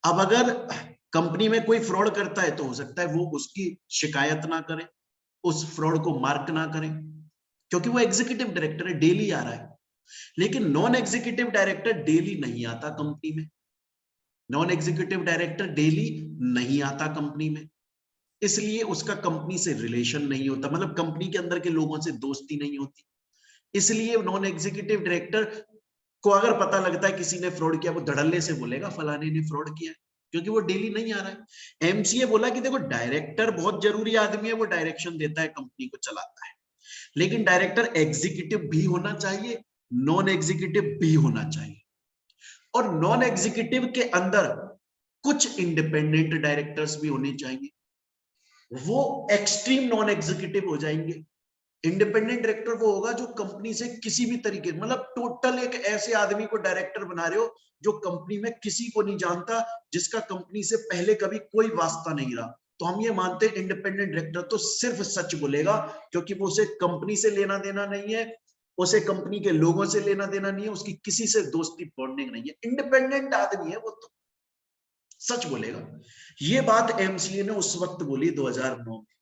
अब अगर कंपनी में कोई फ्रॉड करता है तो हो सकता है वो उसकी शिकायत ना करे, उस फ्रॉड को मार्क ना करें, क्योंकि वो एग्जीक्यूटिव डायरेक्टर है, डेली आ रहा है। लेकिन नॉन एग्जीक्यूटिव डायरेक्टर डेली नहीं आता कंपनी में, नॉन एग्जीक्यूटिव डायरेक्टर डेली नहीं आता कंपनी में, इसलिए उसका कंपनी से रिलेशन नहीं होता, मतलब कंपनी के अंदर के लोगों से दोस्ती नहीं होती। इसलिए नॉन एग्जीक्यूटिव डायरेक्टर को अगर पता लगता है किसी ने फ्रॉड किया, वो धड़ल्ले से बोलेगा फलाने ने फ्रॉड किया, क्योंकि वो डेली नहीं आ रहा है। एमसीए बोला कि देखो डायरेक्टर बहुत जरूरी आदमी है, वो डायरेक्शन देता है, कंपनी को चलाता है, लेकिन डायरेक्टर एग्जीक्यूटिव भी होना चाहिए, नॉन एग्जीक्यूटिव भी होना चाहिए। और नॉन एग्जीक्यूटिव के अंदर कुछ इंडिपेंडेंट डायरेक्टर्स भी होने चाहिए, वो एक्सट्रीम नॉन एग्जीक्यूटिव हो जाएंगे। इंडिपेंडेंट डायरेक्टर वो होगा जो कंपनी से किसी भी तरीके, मतलब टोटल एक ऐसे आदमी को डायरेक्टर बना रहे हो जो कंपनी में किसी को नहीं जानता, जिसका कंपनी से पहले कभी कोई वास्ता नहीं रहा, तो हम ये मानते हैं इंडिपेंडेंट डायरेक्टर तो सिर्फ सच बोलेगा, क्योंकि वो उसे कंपनी से लेना देना नहीं है, उसे कंपनी के लोगों से लेना देना नहीं है, उसकी किसी से दोस्ती बॉन्डिंग नहीं है, इंडिपेंडेंट आदमी है वो, तो सच बोलेगा। ये बात एमसीए ने उस वक्त बोली 2009 में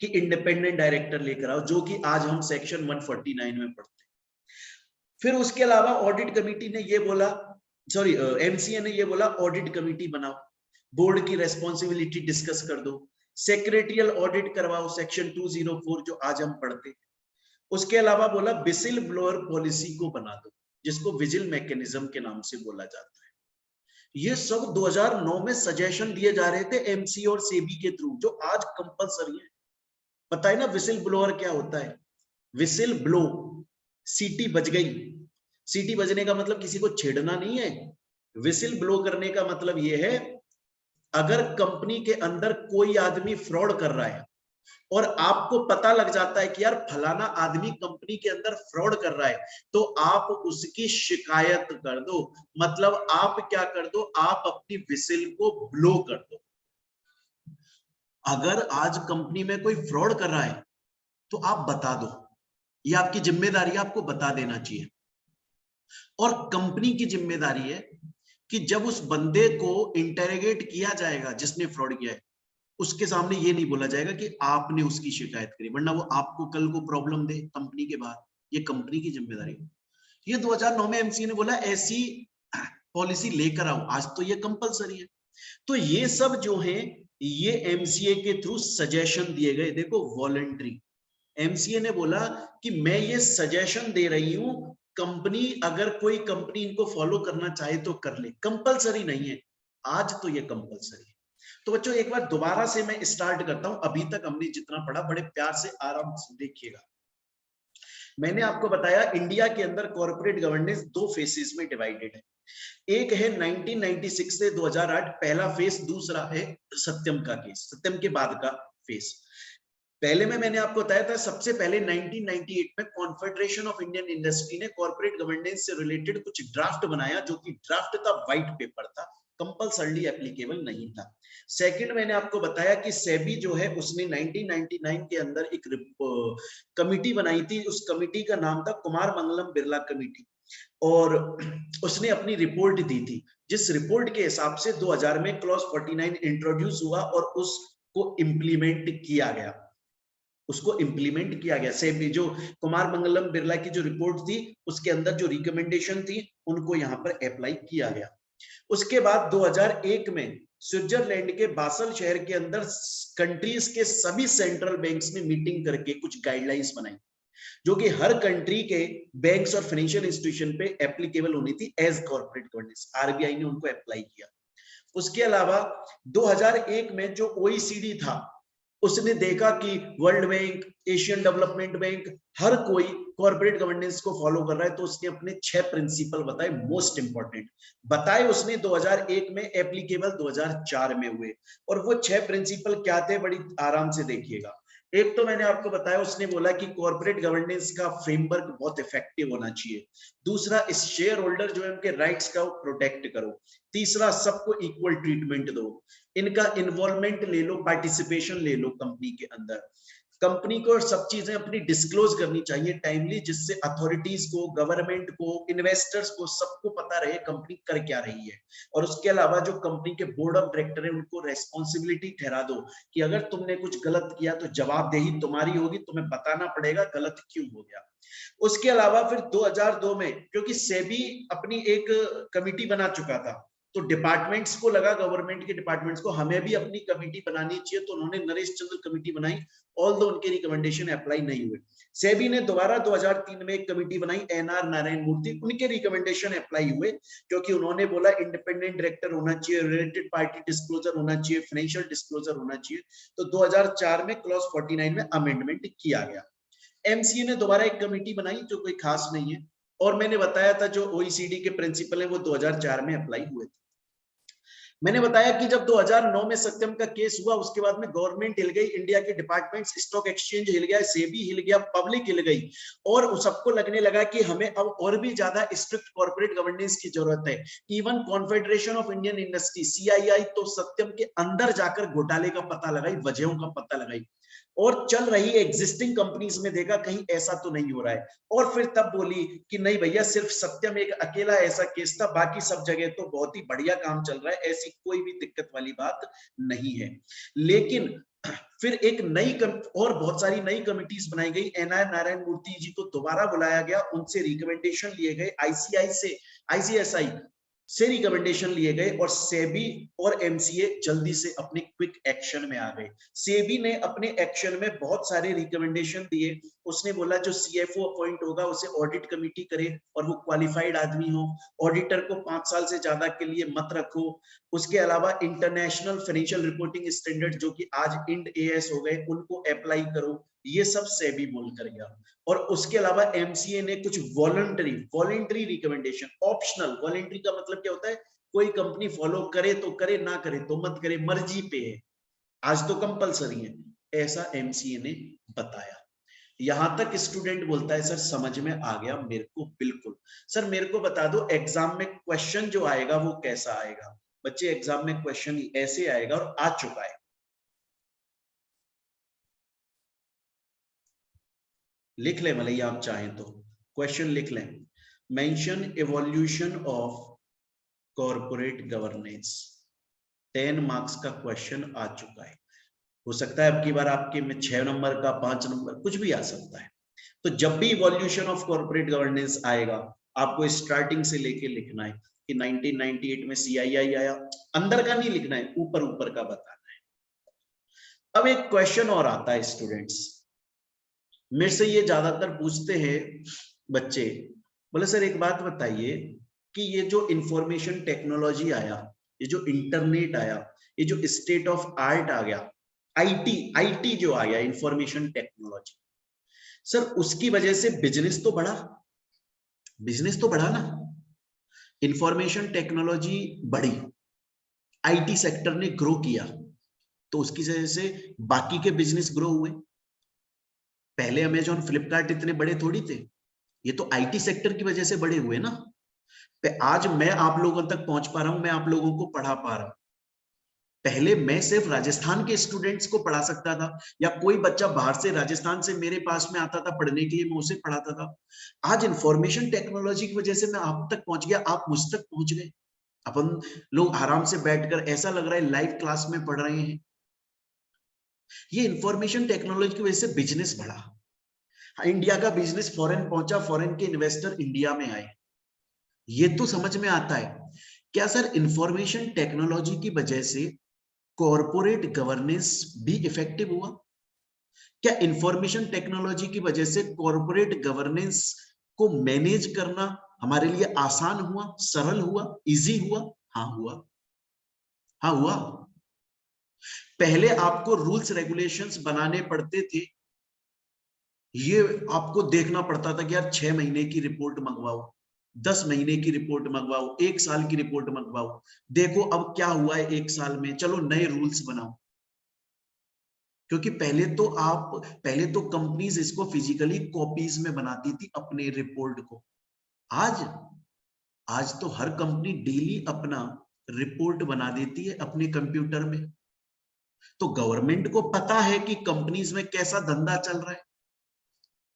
कि इंडिपेंडेंट डायरेक्टर लेकर आओ, जो कि आज हम सेक्शन 149 में पढ़ते हैं। फिर उसके अलावा ऑडिट कमेटी ने ये बोला, सॉरी एमसीए ने ये बोला ऑडिट कमेटी बनाओ, बोर्ड की रेस्पॉन्सिबिलिटी डिस्कस कर दो, सेक्रेटरियल ऑडिट करवाओ, सेक्शन 204 जो आज हम पढ़ते हैं। उसके अलावा बोला विसिल ब्लोअर पॉलिसी को बना दो, जिसको विजिल मैकेनिज्म के नाम से बोला जाता है। ये सब 2009 में सजेशन दिए जा रहे थे एमसी और सेबी के थ्रू, जो आज कंपलसरी है। पता है ना विसिल ब्लोअर क्या होता है? विसिल ब्लो, सीटी बज गई, सीटी बजने का मतलब किसी को छेड़ना नहीं है। विसिल ब्लो करने का मतलब यह है, अगर कंपनी के अंदर कोई आदमी फ्रॉड कर रहा है और आपको पता लग जाता है कि यार फलाना आदमी कंपनी के अंदर फ्रॉड कर रहा है, तो आप उसकी शिकायत कर दो, मतलब आप क्या कर दो, आप अपनी विसिल को ब्लो कर दो। अगर आज कंपनी में कोई फ्रॉड कर रहा है तो आप बता दो, ये आपकी जिम्मेदारी, आपको बता देना चाहिए। और कंपनी की जिम्मेदारी है कि जब उस बंदे को इंटेरोगेट किया जाएगा जिसने फ्रॉड किया है, उसके सामने ये नहीं बोला जाएगा कि आपने उसकी शिकायत करी, वरना वो आपको कल को प्रॉब्लम दे कंपनी के बाहर। ये कंपनी की जिम्मेदारी है। ये 2009 में एमसी ने बोला ऐसी पॉलिसी लेकर आओ, आज तो ये कंपलसरी है। तो ये सब जो है ये एमसीए के थ्रू सजेशन दिए गए। देखो वॉलंटरी, एमसीए ने बोला कि मैं ये सजेशन दे रही हूं, कंपनी अगर कोई कंपनी इनको फॉलो करना चाहे तो कर ले, कंपलसरी नहीं है। आज तो ये कंपलसरी है। तो बच्चों एक बार दोबारा से मैं स्टार्ट करता हूं, अभी तक हमने जितना पढ़ा बड़े प्यार से आराम से देखिएगा। मैंने आपको बताया इंडिया के अंदर कॉर्पोरेट गवर्नेंस दो फेसेस में डिवाइडेड है। एक है 1996 से 2008 पहला फेस, दूसरा है सत्यम का केस, सत्यम के बाद का फेस। पहले में मैंने आपको बताया था, सबसे पहले 1998 में कॉन्फेडरेशन ऑफ इंडियन इंडस्ट्री ने कॉर्पोरेट गवर्नेंस से रिलेटेड कुछ ड्राफ्ट बनाया, जो कि ड्राफ्ट था, व्हाइट पेपर था, कंपल्सरली एप्लीकेबल नहीं था। सेकंड मैंने आपको बताया कि सेबी जो है उसने 1999 के अंदर एक कमिटी बनाई थी, उस कमिटी का नाम था कुमार मंगलम बिरला कमिटी, और उसने अपनी रिपोर्ट दी थी, जिस रिपोर्ट के हिसाब से 2000 में क्लॉज 49 इंट्रोड्यूस हुआ और उसको इम्प्लीमेंट किया गया, उसको इम्प्लीमेंट किया गया। सेबी जो कुमार मंगलम बिरला की जो रिपोर्ट थी उसके अंदर जो रिकमेंडेशन थी उनको यहाँ पर अप्लाई किया गया। उसके बाद 2001 में स्विट्जरलैंड के बासल शहर के अंदर कंट्रीज के सभी सेंट्रल बैंक्स ने मीटिंग करके कुछ गाइडलाइंस बनाई, जो कि हर कंट्री के बैंक्स और फाइनेंशियल इंस्टीट्यूशन पे एप्लीकेबल होनी थी एज कॉर्पोरेट गवर्नेंस। आरबीआई ने उनको अप्लाई किया। उसके अलावा 2001 में जो ओईसीडी था उसने देखा कि world bank, Asian development bank, हर कोई कॉर्पोरेट गवर्नेंस को फॉलो कर रहा है, तो उसने अपने 6 प्रिंसिपल बताए, मोस्ट इंपॉर्टेंट बताए उसने 2001 में, एप्लीकेबल 2004 में हुए। और वो 6 प्रिंसिपल क्या थे, बड़ी आराम से देखिएगा। एक तो मैंने आपको बताया, उसने बोला कि कॉर्पोरेट गवर्नेंस का फ्रेमवर्क बहुत इफेक्टिव होना चाहिए। दूसरा, इस शेयर होल्डर जो है उनके राइट्स का प्रोटेक्ट करो। तीसरा, सबको इक्वल ट्रीटमेंट दो, इनका इन्वॉल्वमेंट ले लो, पार्टिसिपेशन ले लो कंपनी के अंदर। कंपनी को सब चीजें अपनी डिस्क्लोज करनी चाहिए टाइमली, जिससे अथॉरिटीज को, गवर्नमेंट को, इन्वेस्टर्स को, सबको पता रहे कंपनी कर क्या रही है। और उसके अलावा जो कंपनी के बोर्ड ऑफ डायरेक्टर है उनको रेस्पॉन्सिबिलिटी ठहरा दो कि अगर तुमने कुछ गलत किया तो जवाबदेही तुम्हारी होगी, तुम्हें बताना पड़ेगा गलत क्यों हो गया। उसके अलावा फिर 2002 में, क्योंकि सेबी अपनी एक कमिटी बना चुका था, तो डिपार्टमेंट्स को लगा, गवर्नमेंट के डिपार्टमेंट्स को, हमें भी अपनी कमेटी बनानी चाहिए, तो उन्होंने नरेश चंद्र कमेटी बनाई। ऑल्दो उनके रिकमेंडेशन अप्लाई नहीं हुए, सेबी ने दोबारा 2003 में एक कमेटी बनाई, एनआर नारायण मूर्ति, उनके रिकमेंडेशन अप्लाई हुए, क्योंकि उन्होंने बोला इंडिपेंडेंट डायरेक्टर होना चाहिए, रिलेटेड पार्टी डिस्क्लोजर होना चाहिए, फाइनेंशियल डिस्क्लोजर होना चाहिए। तो 2004 में क्लॉज 49 में अमेंडमेंट किया गया। एमसीए ने दोबारा एक कमेटी बनाई जो कोई खास नहीं है, और मैंने बताया था जो ओईसीडी के प्रिंसिपल है वो 2004 में अप्लाई हुए थे। मैंने बताया कि जब 2009 में सत्यम का केस हुआ, उसके बाद में गवर्नमेंट हिल गई, इंडिया के डिपार्टमेंट्स, स्टॉक एक्सचेंज हिल गया, सेबी हिल गया, पब्लिक हिल गई, और सबको लगने लगा कि हमें अब और भी ज्यादा स्ट्रिक्ट कॉर्पोरेट गवर्नेंस की जरूरत है। Even confederation of Indian industry, CII, तो सत्यम के अंदर जाकर घोटाले का पता लगाई, वजहों का पता लगाई, और चल रही एग्जिस्टिंग कंपनीज में देखा कहीं ऐसा तो नहीं हो रहा है, और फिर तब बोली कि नहीं भैया, सिर्फ सत्यम एक अकेला ऐसा केस था, बाकी सब जगह तो बहुत ही बढ़िया काम चल रहा है, ऐसी कोई भी दिक्कत वाली बात नहीं है। लेकिन फिर एक नई और बहुत सारी नई कमिटीज बनाई गई, एनआर नारायण मूर्ति जी को दोबारा बुलाया गया, उनसे रिकमेंडेशन लिए गए, आईसीएसआई से रिकमेंडेशन लिए गए, और सेबी और एमसीए जल्दी से अपने क्विक एक्शन में आ गए। सेबी ने अपने एक्शन में बहुत सारे रिकमेंडेशन दिए, उसने बोला जो सीएफओ अपॉइंट होगा उसे ऑडिट कमेटी करे और वो क्वालिफाइड आदमी हो, ऑडिटर को 5 साल से ज्यादा के लिए मत रखो, उसके अलावा इंटरनेशनल फाइनेंशियल रिपोर्टिंग स्टैंडर्ड जो कि आज इंड एएस हो गए उनको अप्लाई करो, ये सब सेबी बोल कर गया। और उसके अलावा एमसीए ने कुछ वॉलंटरी रिकमेंडेशन, ऑप्शनल, वॉलंटरी का मतलब क्या होता है, कोई कंपनी फॉलो करे तो करे, ना करे तो मत करे, मर्जी पे है, आज तो कंपलसरी है, ऐसा एमसीए ने बताया। यहां तक स्टूडेंट बोलता है सर समझ में आ गया मेरे को, बिल्कुल सर, मेरे को बता दो एग्जाम में क्वेश्चन जो आएगा वो कैसा आएगा। बच्चे एग्जाम में क्वेश्चन ऐसे आएगा, और आ चुका है, लिख लें भले आप चाहें तो, क्वेश्चन लिख लें, mention evolution of corporate governance, 10 marks का क्वेश्चन आ चुका है। हो सकता है अब की बार आपके में 6 नंबर का, 5 नंबर, कुछ भी आ सकता है। तो जब भी इवोल्यूशन ऑफ कॉर्पोरेट गवर्नेंस आएगा, आपको स्टार्टिंग से लेके लिखना है कि 1998 में सीआईआई आया, अंदर का नहीं लिखना है, ऊपर ऊपर का बताना है। अब एक क्वेश्चन और आता है स्टूडेंट्स, मेरे से ये ज्यादातर पूछते हैं बच्चे, बोले सर एक बात बताइए कि ये जो इंफॉर्मेशन टेक्नोलॉजी आया, ये जो इंटरनेट आया, ये जो स्टेट ऑफ आर्ट आ गया, आईटी जो आ गया, इंफॉर्मेशन टेक्नोलॉजी, सर उसकी वजह से बिजनेस तो बढ़ा, बिजनेस तो बढ़ा ना, इंफॉर्मेशन टेक्नोलॉजी बढ़ी, आईटी सेक्टर ने ग्रो किया, तो उसकी वजह से बाकी के बिजनेस ग्रो हुए। पहले अमेजॉन फ्लिपकार्ट इतने बड़े थोड़ी थे, ये तो आईटी सेक्टर की वजह से बड़े हुए ना। आज मैं आप लोगों तक पहुंच पा रहा हूं, मैं आप लोगों को पढ़ा पा रहा हूं, पहले मैं सिर्फ राजस्थान के स्टूडेंट्स को पढ़ा सकता था, या कोई बच्चा बाहर से राजस्थान से मेरे पास में आता था पढ़ने के लिए, मैं उसे पढ़ाता था। आज इंफॉर्मेशन टेक्नोलॉजी की वजह से मैं आप तक पहुंच गया, आप मुझ तक पहुंच गए, अपन लोग आराम से बैठकर ऐसा लग रहा है लाइव क्लास में पढ़ रहे हैं। ये इंफॉर्मेशन टेक्नोलॉजी की वजह से बिजनेस बढ़ा, इंडिया का बिजनेस फॉरेन पहुंचा, फॉरेन के इन्वेस्टर इंडिया में आए, ये तो समझ में आता है। क्या सर इंफॉर्मेशन टेक्नोलॉजी की वजह से कॉर्पोरेट गवर्नेंस भी इफेक्टिव हुआ? क्या इंफॉर्मेशन टेक्नोलॉजी की वजह से कॉर्पोरेट गवर्नेंस को मैनेज करना हमारे लिए आसान हुआ, सरल हुआ, इजी हुआ? हाँ हुआ, हाँ हुआ। पहले आपको रूल्स रेगुलेशंस बनाने पड़ते थे, ये आपको देखना पड़ता था कि यार 6 महीने की रिपोर्ट मंगवाओ, 10 महीने की रिपोर्ट मंगवाओ, 1 साल की रिपोर्ट मंगवाओ, देखो अब क्या हुआ है 1 साल में, चलो नए रूल्स बनाओ। क्योंकि पहले तो कंपनीज इसको फिजिकली कॉपीज में बनाती थी अपने रिपोर्ट को। आज आज तो हर कंपनी डेली अपना रिपोर्ट बना देती है अपने कंप्यूटर में। तो गवर्नमेंट को पता है कि कंपनीज में कैसा धंधा चल रहा है,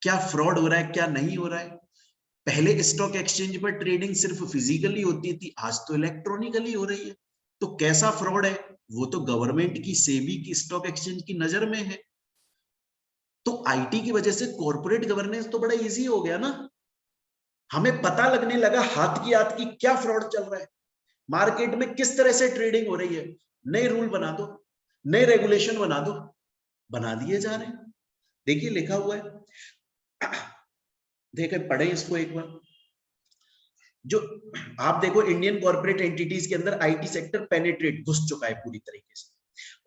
क्या फ्रॉड हो रहा है, क्या नहीं हो रहा है। पहले स्टॉक एक्सचेंज पर ट्रेडिंग सिर्फ फिजिकली होती थी, आज तो इलेक्ट्रॉनिकली हो रही है। तो कैसा फ्रॉड है वो तो गवर्नमेंट की, सेबी की, स्टॉक एक्सचेंज की नजर में है। तो आईटी की वजह से कॉर्पोरेट गवर्नेंस तो बड़ा इजी हो गया ना। हमें पता लगने लगा हाथ की क्या फ्रॉड चल रहा है, मार्केट में किस तरह से ट्रेडिंग हो रही है। नए रूल बना दो, नए रेगुलेशन बना दो, बना दिए जा रहे हैं। देखिए लिखा हुआ है, देखे पढ़े इसको एक बार। जो आप देखो इंडियन कॉर्पोरेट एंटिटीज के अंदर आईटी सेक्टर पेनिट्रेट घुस चुका है पूरी तरीके से,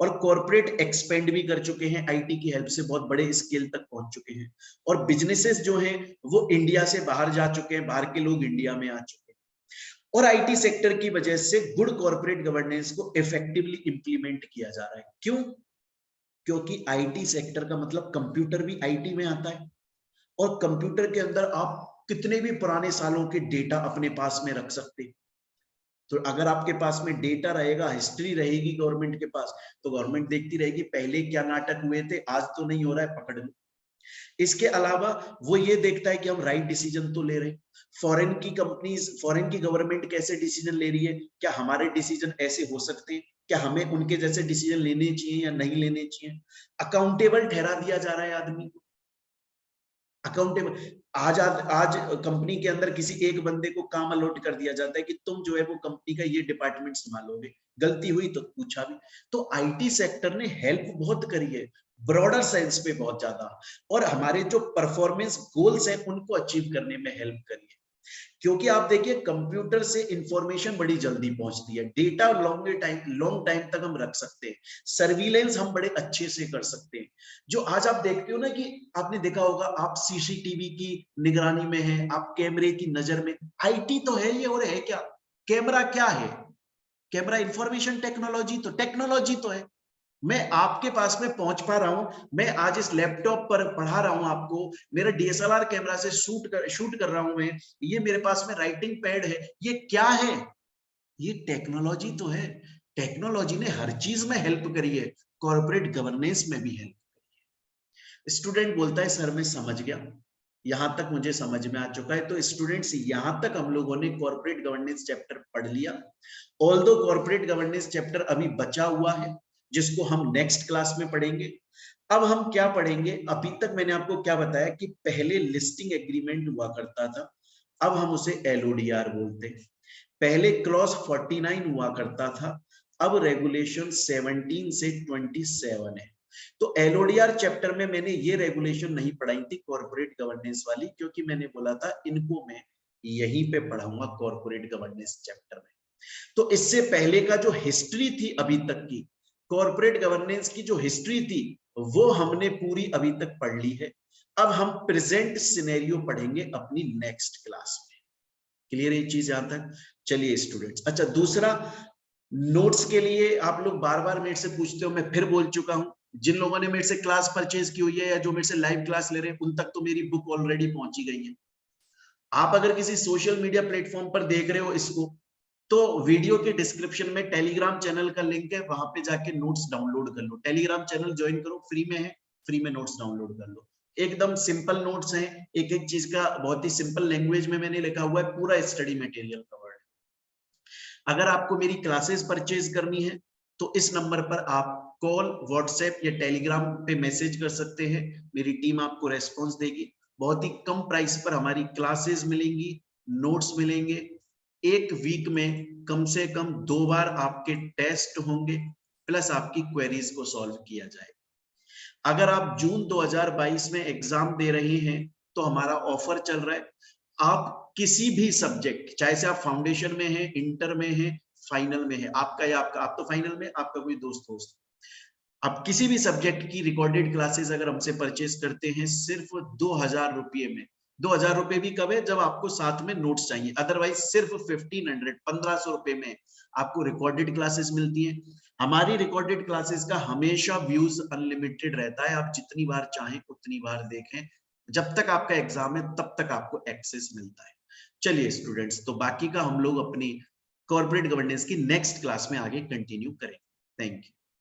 और कॉर्पोरेट एक्सपेंड भी कर चुके हैं, आईटी की हेल्प से बहुत बड़े स्केल तक पहुंच चुके हैं। और बिजनेसेस जो हैं वो इंडिया से बाहर जा चुके हैं, बाहर के लोग इंडिया में आ चुके हैं। और आईटी सेक्टर की वजह से गुड कॉर्पोरेट गवर्नेंस को इफेक्टिवली इंप्लीमेंट किया जा रहा है। क्यों? क्योंकि आईटी सेक्टर का मतलब कंप्यूटर भी आईटी में आता है, और कंप्यूटर के अंदर आप कितने भी पुराने सालों के डेटा अपने पास में रख सकते हैं। तो अगर आपके पास में डेटा रहेगा, हिस्ट्री रहेगी गवर्नमेंट के पास, तो गवर्नमेंट देखती रहेगी पहले क्या नाटक हुए थे, आज तो नहीं हो रहा है, पकड़ लो। इसके अलावा वो ये देखता है कि हम राइट डिसीजन तो ले रहे हैं। फॉरेन की कंपनीज, फॉरेन की गवर्नमेंट कैसे डिसीजन ले रही है, क्या हमारे डिसीजन ऐसे हो सकते हैं, क्या हमें उनके जैसे डिसीजन लेने चाहिए या नहीं लेने चाहिए। अकाउंटेबल ठहरा दिया जा रहा है आदमी को, अकाउंटेबल। आज कंपनी के अंदर किसी एक बंदे को काम अलॉट कर दिया जाता है कि तुम जो है वो कंपनी का ये डिपार्टमेंट संभालोगे, गलती हुई तो पूछा भी। तो आईटी सेक्टर ने हेल्प बहुत करी है, ब्रॉडर सेंस पे बहुत ज्यादा, और हमारे जो परफॉर्मेंस गोल्स हैं उनको अचीव करने में हेल्प करी है। क्योंकि आप देखिए कंप्यूटर से इंफॉर्मेशन बड़ी जल्दी पहुंचती है, डेटा लॉन्ग टाइम तक हम रख सकते हैं, सर्विलेंस हम बड़े अच्छे से कर सकते हैं। जो आज आप देखते हो ना कि आपने देखा होगा, आप सीसीटीवी की निगरानी में है, आप कैमरे की नजर में, आईटी तो है ये, और है क्या? कैमरा क्या है? कैमरा इंफॉर्मेशन टेक्नोलॉजी, तो टेक्नोलॉजी तो है। मैं आपके पास में पहुंच पा रहा हूं, मैं आज इस लैपटॉप पर पढ़ा रहा हूं आपको, मेरा डीएसएलआर कैमरा से शूट कर रहा हूं मैं, ये मेरे पास में राइटिंग पैड है, ये क्या है? ये टेक्नोलॉजी तो है। टेक्नोलॉजी ने हर चीज में हेल्प करी है, कॉर्पोरेट गवर्नेंस में भी हेल्प। स्टूडेंट बोलता है सर मैं समझ गया, यहां तक मुझे समझ में आ चुका है। तो स्टूडेंट्स यहां तक हम लोगों ने कॉर्पोरेट गवर्नेंस चैप्टर पढ़ लिया। ऑल्दो कॉर्पोरेट गवर्नेंस चैप्टर अभी बचा हुआ है, जिसको हम नेक्स्ट क्लास में पढ़ेंगे। अब हम क्या पढ़ेंगे? अभी तक मैंने आपको क्या बताया कि पहले लिस्टिंग एग्रीमेंट हुआ करता था, अब हम उसे एलओडीआर बोलते हैं। पहले क्लॉज 49 हुआ करता था, अब रेगुलेशन 17 से 27 है। तो एलओडीआर चैप्टर में मैंने ये रेगुलेशन नहीं पढ़ाई थी कॉर्पोरेट गवर्नेंस वाली, क्योंकि मैंने बोला था इनको मैं यहीं पे पढ़ाऊंगा कॉर्पोरेट गवर्नेंस चैप्टर में। तो इससे पहले का जो हिस्ट्री थी अभी तक की, कॉर्पोरेट गवर्नेंस की जो हिस्ट्री थी, वो हमने पूरी अभी तक पढ़ ली है। अब हम प्रेजेंट सिनेरियो पढ़ेंगे अपनी नेक्स्ट क्लास में। क्लियर है ये चीज यहां तक? चलिए स्टूडेंट्स, अच्छा दूसरा, नोट्स के लिए आप लोग बार बार मेरे से पूछते हो, मैं फिर बोल चुका हूं, जिन लोगों ने मेरे से क्लास परचेज की हुई है या जो मेरे से लाइव क्लास ले रहे हैं, उन तक तो मेरी बुक ऑलरेडी पहुंची गई है। आप अगर किसी सोशल मीडिया प्लेटफॉर्म पर देख रहे हो इसको, तो वीडियो के डिस्क्रिप्शन में टेलीग्राम चैनल का लिंक है, वहां पे जाके नोट्स डाउनलोड कर लो। टेलीग्राम चैनल ज्वाइन करो, फ्री में है, फ्री में नोट्स डाउनलोड कर लो। एकदम सिंपल नोट्स हैं, एक एक चीज का बहुत ही सिंपल लैंग्वेज में मैंने लिखा हुआ है, पूरा स्टडी मटेरियल कवर्ड। अगर आपको मेरी क्लासेस परचेज करनी है तो इस नंबर पर आप कॉल, व्हाट्सएप या टेलीग्राम पे मैसेज कर सकते हैं, मेरी टीम आपको रेस्पॉन्स देगी। बहुत ही कम प्राइस पर हमारी क्लासेस मिलेंगी, नोट्स मिलेंगे। एक वीक में कम से कम 2 बार आपके टेस्ट होंगे, प्लस आपकी क्वेरीज को सॉल्व किया जाएगा। अगर आप जून 2022 में एग्जाम दे रहे हैं तो हमारा ऑफर चल रहा है, आप किसी भी सब्जेक्ट, चाहे से आप फाउंडेशन में हैं, इंटर में हैं, फाइनल में है, आपका या आपका, आप तो फाइनल में, आपका कोई दोस्त, आप किसी भी सब्जेक्ट की रिकॉर्डेड क्लासेस अगर हमसे परचेज करते हैं सिर्फ 2000 रुपये में, 2000 रुपये भी कब है जब आपको साथ में नोट्स चाहिए, अदरवाइज सिर्फ 1500 रुपए में आपको रिकॉर्डेड क्लासेस मिलती हैं। हमारी रिकॉर्डेड क्लासेस का हमेशा व्यूज अनलिमिटेड रहता है, आप जितनी बार चाहें उतनी बार देखें, जब तक आपका एग्जाम है तब तक आपको एक्सेस मिलता है। चलिए स्टूडेंट्स, तो बाकी का हम लोग अपनी कॉर्पोरेट गवर्नेंस की नेक्स्ट क्लास में आगे कंटिन्यू करेंगे। Thank you.